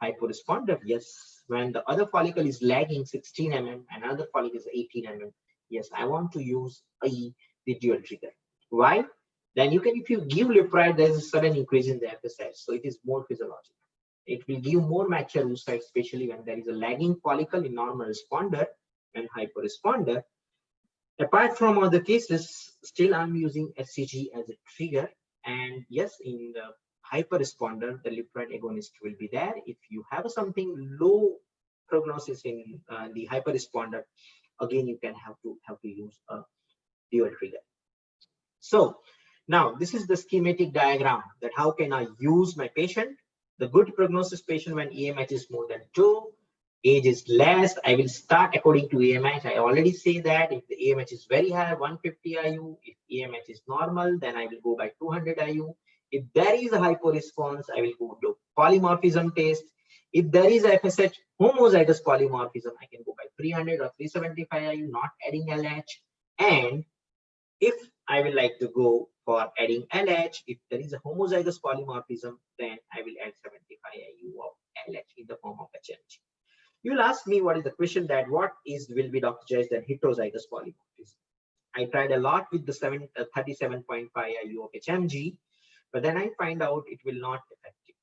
hyporesponder, yes. When the other follicle is lagging 16 mm, another follicle is 18 mm, yes, I want to use the dual trigger. Why? Then you can, if you give Leupride, there is a sudden increase in the FSH, so it is more physiological. It will give more mature oocyte, especially when there is a lagging follicle in normal responder and hyporesponder. Apart from other cases, still I'm using SCG as a trigger. And yes, in the hyperresponder, the Leupride agonist will be there. If you have something low prognosis in the hyperresponder, again, you can have to use a dual trigger. So now this is the schematic diagram that how can I use my patient. The good prognosis patient when EMH is more than 2, age is less, I will start according to EMH. I already say that if the EMH is very high, 150 IU. If EMH is normal, then I will go by 200 IU. If there is a hypo response, I will go to polymorphism test. If there is a FSH homozygous polymorphism, I can go by 300 or 375 IU, not adding LH. And if I will like to go for adding LH, if there is a homozygous polymorphism, then I will add 75 IU of LH in the form of HMG. You will ask me what is the question that what will be Dr. Jayesh that heterozygous polymorphism. I tried a lot with the 37.5 IU of HMG, but then I find out it will not effective.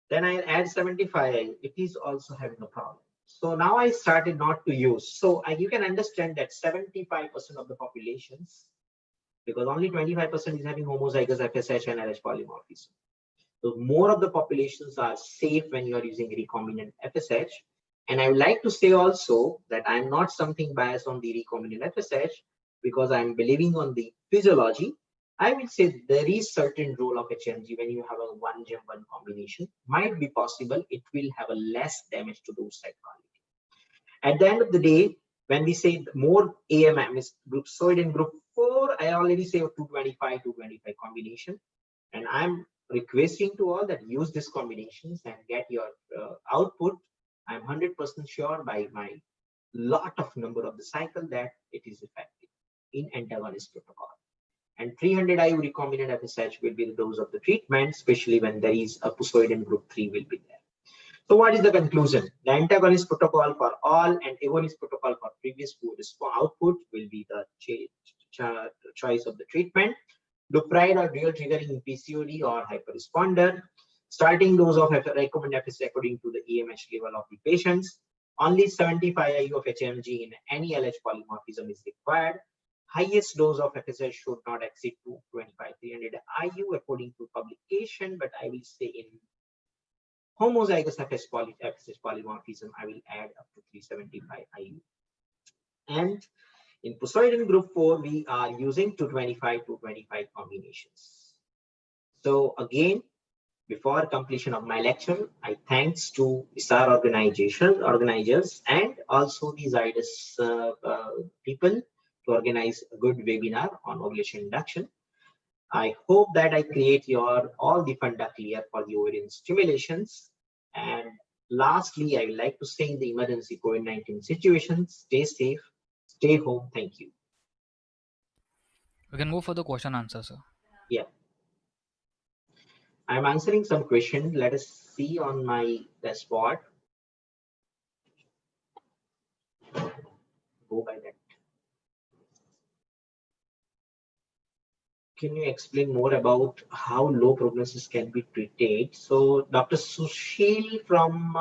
Then I add 75 IU, it is also having a problem. So now I started not to use. So you can understand that 75% of the populations, because only 25% is having homozygous FSH and LH polymorphism. So more of the populations are safe when you are using recombinant FSH. And I would like to say also that I'm not something biased on the recombinant FSH because I'm believing on the physiology. I will say there is certain role of HMG when you have a 1-gem-1 combination. Might be possible it will have a less damage to those site quality. At the end of the day, when we say more AMM is group SOID in group 4, I already say 225 combination. And I'm requesting to all that use these combinations and get your output. I'm 100% sure by my lot of number of the cycle that it is effective in antagonist protocol. And 300 IU recombinant FSH will be the dose of the treatment, especially when there is a pusoidin group 3 will be there. So what is the conclusion? The antagonist protocol for all and agonist protocol for previous poor output will be the choice of the treatment. Lupride or dual triggering in PCOD or hyperresponder. Starting dose of recommended FSH according to the EMH level of the patients. Only 75 IU of HMG in any LH polymorphism is required. Highest dose of FSH should not exceed 225-300 IU according to publication, but I will say in homozygous FSH polymorphism, I will add up to 375 IU. And in pusoidin group 4, we are using 225 combinations. So again, before completion of my lecture, I thanks to SR organizers and also the Zydus people to organize a good webinar on ovulation induction. I hope that I create your all the funda clear for the ovarian stimulations. And lastly, I would like to say in the emergency COVID-19 situation, stay safe, stay home. Thank you. We can move for the question answer, sir. Yeah. I'm answering some questions. Let us see on my dashboard. Go by that. Can you explain more about how low prognosis can be treated? So Dr. Sushil from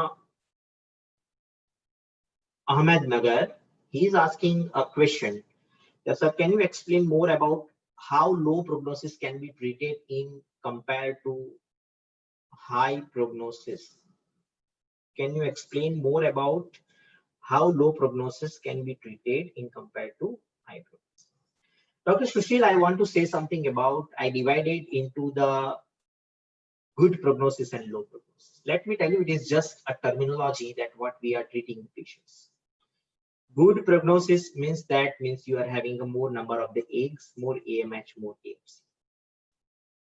Ahmednagar, he is asking a question. Yes, sir, can you explain more about how low prognosis can be treated in compared to high prognosis? Can you explain more about how low prognosis can be treated in compared to high prognosis? Dr. Sushil, I want to say something about, I divided into the good prognosis and low prognosis. Let me tell you, it is just a terminology that what we are treating patients. Good prognosis means you are having a more number of the eggs, more AMH, more AFC.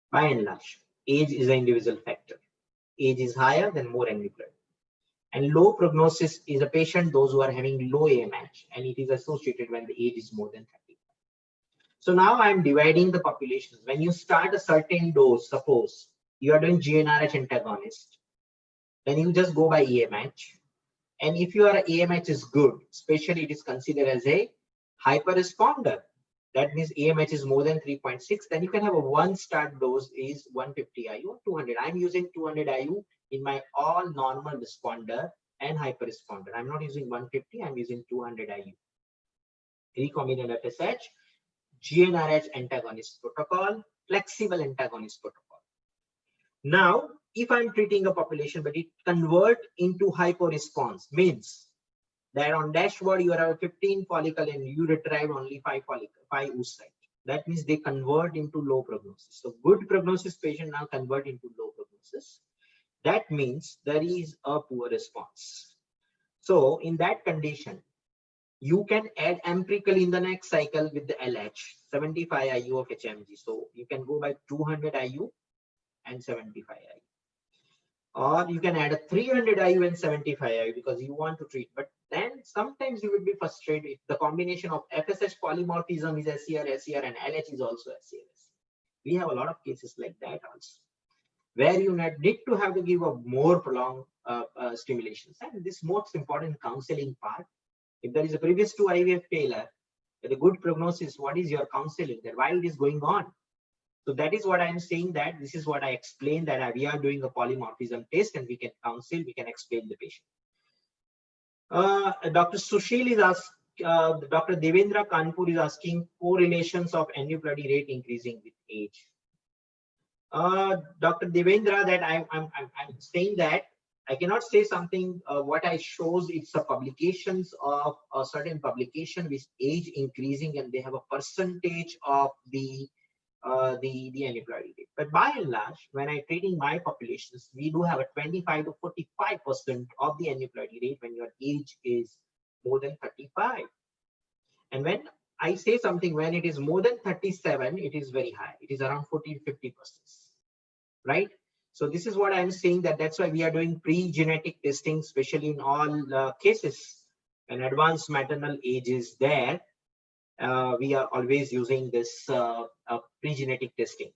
By and large, age is an individual factor. Age is higher, then more nuclear. And low prognosis is a patient, those who are having low AMH, and it is associated when the age is more than 30. So now I'm dividing the populations. When you start a certain dose, suppose you are doing GnRH antagonist, then you just go by EMH. And if your AMH is good, especially it is considered as a hyperresponder, that means AMH is more than 3.6, then you can have a one start dose is 150 IU or 200. I'm using 200 IU in my all normal responder and hyperresponder. I'm not using 150, I'm using 200 IU. Recombinant FSH, GnRH antagonist protocol, flexible antagonist protocol. Now, if I'm treating a population, but it convert into hypo-response, means that on dashboard you have a 15 follicle and you retrieve only 5 oocyte. That means they convert into low prognosis. So good prognosis patient now convert into low prognosis. That means there is a poor response. So in that condition, you can add empirically in the next cycle with the LH, 75 IU of HMG. So you can go by 200 IU and 75 IU. Or you can add a 300 IU and 75 IU because you want to treat. But then sometimes you will be frustrated if the combination of FSH polymorphism is SCR, and LH is also SCR. We have a lot of cases like that also, where you need to have to give a more prolonged stimulations. And this most important counseling part. If there is a previous to IVF failure, with a good prognosis, what is your counseling? That why it is going on? So that is what I'm saying, that this is what I explained, that we are doing a polymorphism test and we can counsel, we can explain the patient. Dr. Sushil is asking, Dr. Devendra Kanpur is asking correlations of aneuploidy rate increasing with age. Dr. Devendra, that I'm saying that I cannot say something. What I shows, it's a publications of a certain publication with age increasing, and they have a percentage of the aneuploidy rate. But by and large, when I treating my populations, we do have a 25 to 45% of the aneuploidy rate when your age is more than 35. And when I say something, when it is more than 37, it is very high. It is around 14-50%, right? So this is what I'm saying, that that's why we are doing pre-genetic testing, especially in all cases. When advanced maternal age is there, we are always using this pre-genetic testing.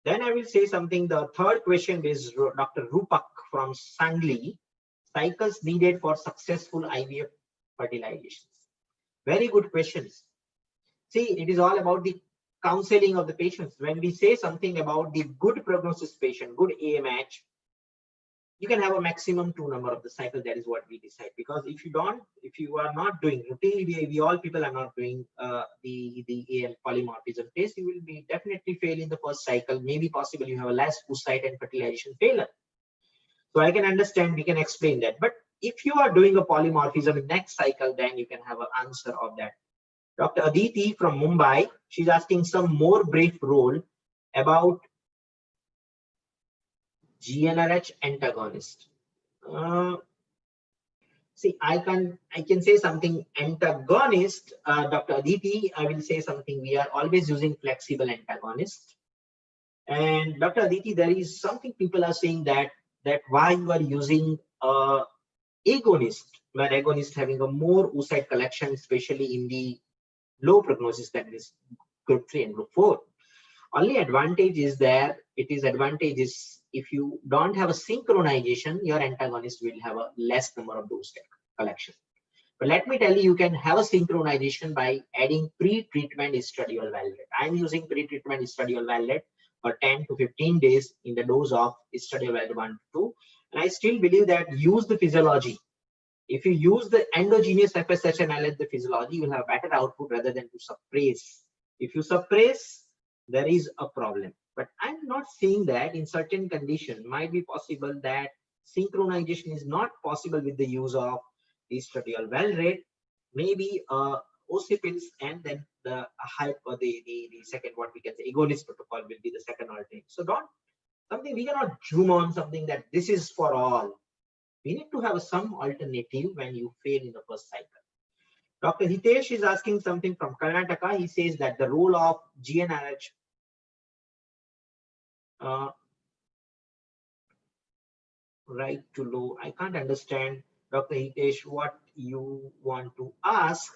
Then I will say something. The third question is Dr. Rupak from Sangli. Cycles needed for successful IVF fertilizations. Very good questions. See, it is all about the counseling of the patients. When we say something about the good prognosis patient, good AMH, you can have a maximum 2 number of the cycle. That is what we decide. Because if you are not doing routinely, we all people are not doing the AM polymorphism test, you will be definitely fail in the first cycle. Maybe possibly you have a less oocyte and fertilization failure. So I can understand, we can explain that. But if you are doing a polymorphism in next cycle, then you can have an answer of that. Dr. Aditi from Mumbai, she's asking some more brief role about GnRH antagonist. See, I can say something antagonist, Dr. Aditi, I will say something. We are always using flexible antagonist. And Dr. Aditi, there is something people are saying that why you are using agonist, where agonist having a more oocyte collection, especially in the low prognosis, that is group 3 and group 4. Only advantage is there. It is advantages if you don't have a synchronization, your antagonist will have a less number of those collection. But let me tell you, you can have a synchronization by adding pre-treatment estradiol validate. I'm using pre-treatment estradiol validate for 10 to 15 days in the dose of estradiol validate 1 to 2. And I still believe that use the physiology. If you use the endogenous FSH and LH, the physiology, you will have better output rather than to suppress. If you suppress, there is a problem. But I'm not saying that in certain conditions might be possible that synchronization is not possible with the use of estradiol validate, maybe OCPILs, and then the second, what we can say, agonist protocol will be the second alternative. So something we cannot zoom on something that this is for all. We need to have some alternative when you fail in the first cycle. Dr. Hitesh is asking something from Karnataka. He says that the role of GnRH right to low. I can't understand, Dr. Hitesh, what you want to ask.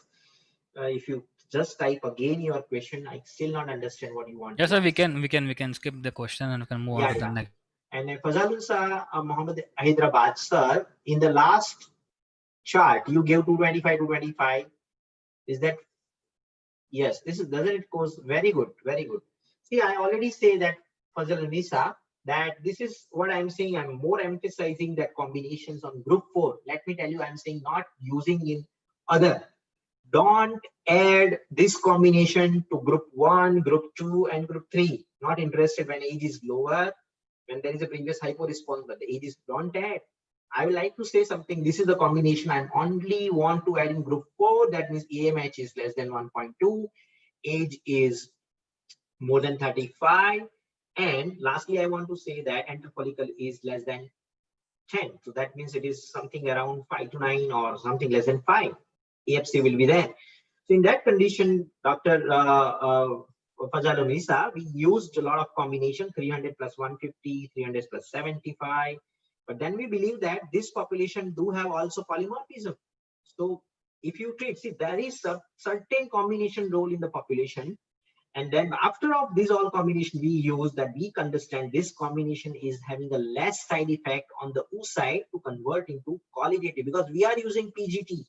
If you just type again your question, I still not understand what you want. Yes, sir. We can skip the question and we can move on to the next. And Fazalunsa Mohammed Hyderabad, sir, in the last chart you gave 225 to 25. Is that yes? This is, doesn't it goes very good, very good. See, I already say that Fazalunisa, that this is what I'm saying. I'm more emphasizing that combinations on group 4. Let me tell you, I'm saying not using in other. Don't add this combination to group 1, group 2, and group 3. Not interested when age is lower, when there is a previous hypo response, but the age is, don't add. I would like to say something. This is the combination I only want to add in group 4. That means AMH is less than 1.2. Age is more than 35. And lastly, I want to say that follicle is less than 10. So that means it is something around 5 to 9 or something less than 5. AFC will be there. So in that condition, Dr. Fazalunisa, we used a lot of combination, 300 plus 150, 300 plus 75. But then we believe that this population do have also polymorphism. So if you treat, see, there is a certain combination role in the population. And then after of this all combination we use, that we understand this combination is having a less side effect on the oocyte to convert into colligative, because we are using PGT.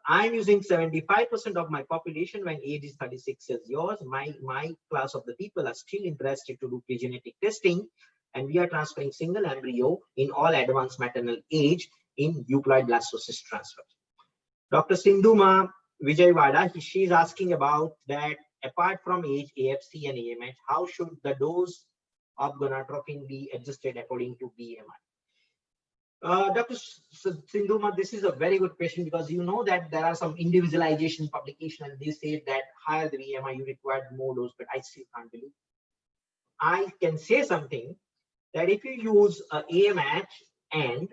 I'm using 75% of my population when age is 36 as yours. My class of the people are still interested to do pre-genetic testing, and we are transferring single embryo in all advanced maternal age in euploid blastocyst transfer. Dr. Sindhuma Vijayawada, she is asking about that apart from age, AFC and AMH, how should the dose of gonadotropin be adjusted according to BMI? Dr. Sindhuma, this is a very good question, because you know that there are some individualization publication and they say that higher the BMI you require more dose, but I still can't believe. I can say something that if you use a AMH, and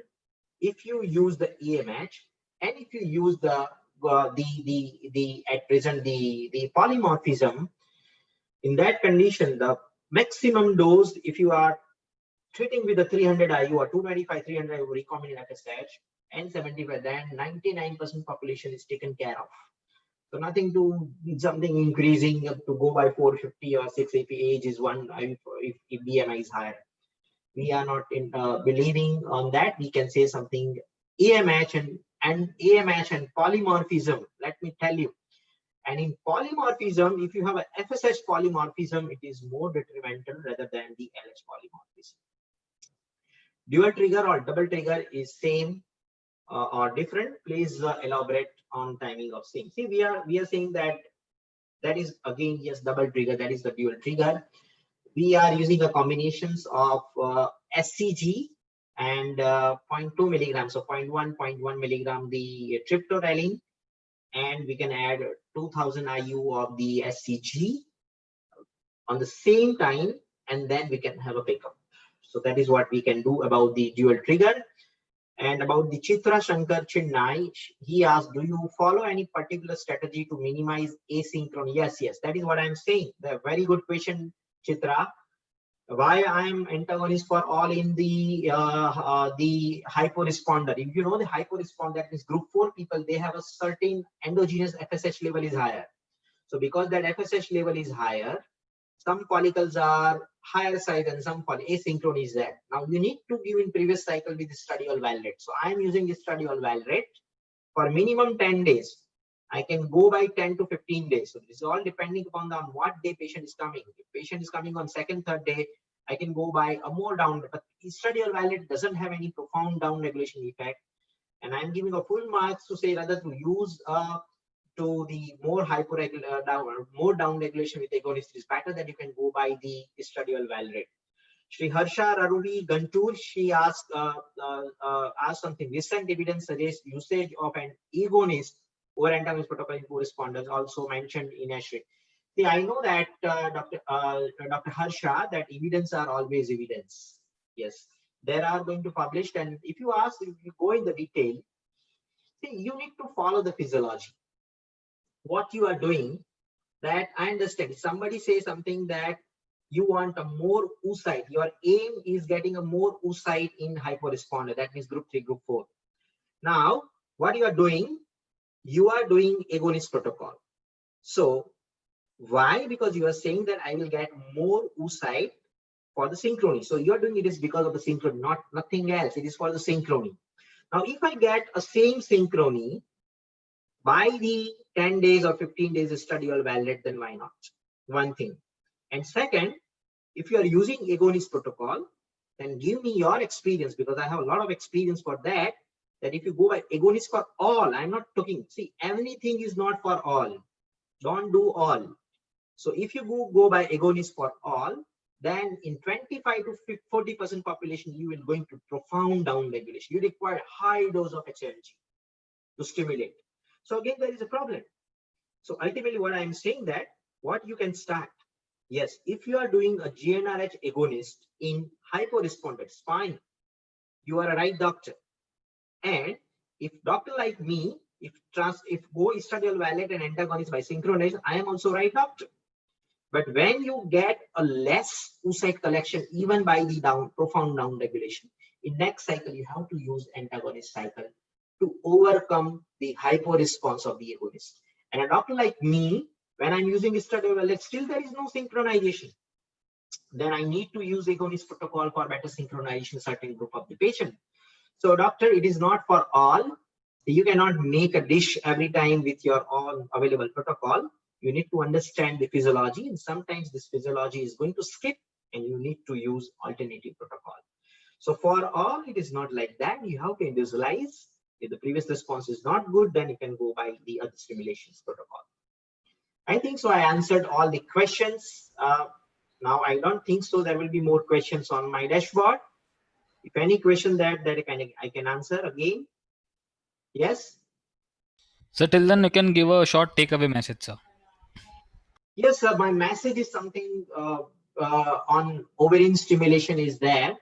if you use the AMH, and if you use the at present the polymorphism, in that condition the maximum dose, if you are treating with a 300 IU or 225 300 IU recombinant FSH and 75, then 99% population is taken care of. So nothing to something increasing to go by 450 or 680 age is one if BMI is higher. We are not in believing on that. We can say something AMH and AMH and polymorphism. Let me tell you. And in polymorphism, if you have a FSH polymorphism, it is more detrimental rather than the LH polymorphism. Dual trigger or double trigger is same or different? Please elaborate on timing of sync. See, we are saying that is again, yes, double trigger, that is the dual trigger. We are using a combinations of SCG and 0.2 milligrams, so 0.1 milligram the triptorelin, and we can add 2000 IU of the SCG on the same time, and then we can have a pickup. So that is what we can do about the dual trigger. And about the Chitra Shankar Chinnai, he asked, do you follow any particular strategy to minimize asynchrony? Yes, that is what I'm saying. The very good question, Chitra. Why I'm antagonist for all in the hyporesponder? If you know the hyporesponder, that means group 4 people, they have a certain endogenous FSH level is higher. So because that FSH level is higher, some follicles are higher side and some asynchrony is there. Now you need to give in previous cycle with estradiol valrate. So I am using estradiol valrate for minimum 10 days. I can go by 10 to 15 days. So this is all depending upon on what day patient is coming. If patient is coming on second, third day, I can go by a more down. But estradiol valrate doesn't have any profound down regulation effect. And I'm giving a full marks to say rather to use to the more more down regulation with agonist is better than you can go by the estradiol valrate. Shri Harsha Raruvi Gantur, she asked something. Recent evidence suggests usage of an agonist over antagonist protocol in co-responders, also mentioned in ASHRI. See, I know that Dr. Harsha, that evidence are always evidence. Yes, there are going to publish, and if you ask, if you go in the detail, see, you need to follow the physiology. What you are doing, that I understand. Somebody say something that you want a more oocyte. Your aim is getting a more oocyte in hyporesponder. That means group 3, group 4. Now, what you are doing agonist protocol. So, why? Because you are saying that I will get more oocyte for the synchrony. So, you are doing it is because of the synchrony, nothing else. It is for the synchrony. Now, if I get a same synchrony by the 10 days or 15 days estradiol valrate, then why not? One thing. And second, if you are using agonist protocol, then give me your experience, because I have a lot of experience for that. That if you go by agonist for all, I'm not talking, see, everything is not for all. Don't do all. So if you go by agonist for all, then in 25 to 40% population, you will going to profound down regulation. You require high dose of HMG to stimulate. So again, there is a problem. So ultimately what I'm saying that what you can start. Yes, if you are doing a GnRH agonist in hyporesponders, fine. You are a right doctor. And if doctor like me, if go estradiol valrate and antagonist by synchronized, I am also right doctor. But when you get a less oocyte collection, even by the profound down regulation, in next cycle you have to use antagonist cycle to overcome the hyporesponse of the agonist. And a doctor like me, when I'm using estradiol valrate, still there is no synchronization. Then I need to use agonist protocol for better synchronization certain group of the patient. So doctor, it is not for all. You cannot make a dish every time with your own available protocol. You need to understand the physiology, and sometimes this physiology is going to skip and you need to use alternative protocol. So for all, it is not like that. You have to individualize. If the previous response is not good, then you can go by the other stimulations protocol. I think so. I answered all the questions. Now, I don't think so there will be more questions on my dashboard. If any question that I can answer again. Yes? So till then, you can give a short takeaway message, sir. Yes, sir. My message is something on ovarian stimulation is there.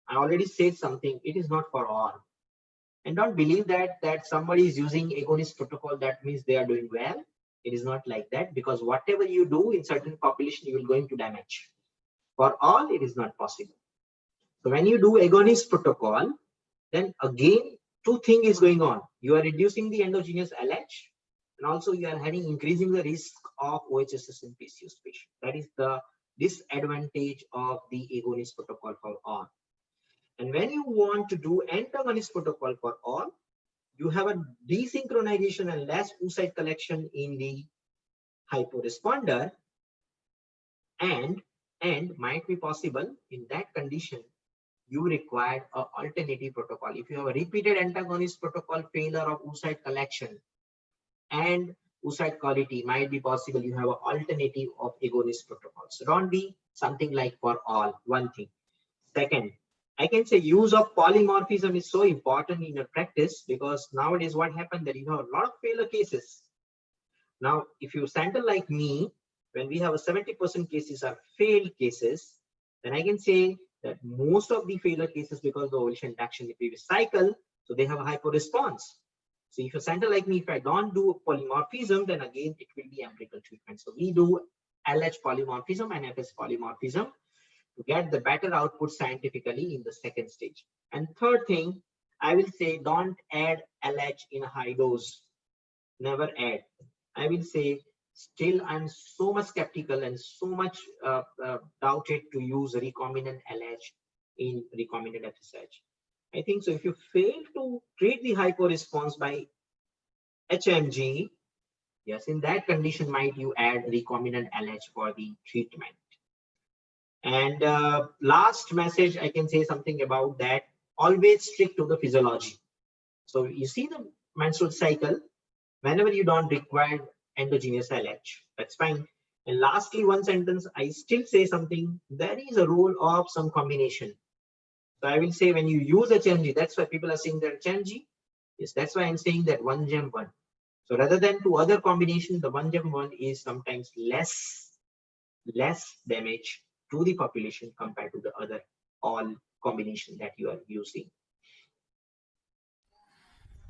I already said something. It is not for all. And don't believe that somebody is using agonist protocol, that means they are doing well. It is not like that, because whatever you do in certain population, you will going to damage. For all, it is not possible. So when you do agonist protocol, then again, two things is going on. You are reducing the endogenous LH, and also you are having increasing the risk of OHSS in PCOS patient. That is the disadvantage of the agonist protocol for all. And when you want to do antagonist protocol for all, you have a desynchronization and less oocyte collection in the hyporesponder, and might be possible in that condition you require an alternative protocol. If you have a repeated antagonist protocol failure of oocyte collection and oocyte quality, might be possible you have an alternative of agonist protocol. So don't be something like for all, one thing. Second, I can say use of polymorphism is so important in your practice, because nowadays what happened that you have a lot of failure cases. Now, if you sample like me, when we have a 70% cases are failed cases, then I can say that most of the failure cases because the ovulation induction in the previous cycle, so they have a hyper response. So if you sample like me, if I don't do polymorphism, then again it will be empirical treatment. So we do LH polymorphism and FS polymorphism to get the better output scientifically in the second stage. And third thing, I will say don't add LH in a high dose. Never add. I will say still I'm so much skeptical and so much doubted to use recombinant LH in recombinant FSH. I think so. If you fail to treat the hypo response by HMG, yes, in that condition might you add recombinant LH for the treatment. And last message, I can say something about that. Always stick to the physiology. So you see the menstrual cycle, whenever you don't require endogenous LH, that's fine. And lastly, one sentence, I still say something, there is a role of some combination. So I will say when you use HMG, that's why people are saying that HMG, yes, that's why I'm saying that 1-gem-1. So rather than to other combination, the 1-gem-1 is sometimes less damage to the population compared to the other all combination that you are using.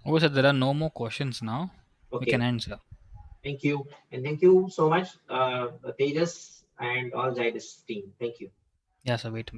Okay, sir, there are no more questions now. We can Okay. end, sir. Thank you. And thank you so much, Tejas and all Jayesh team. Thank you. Yeah, sir, wait a minute.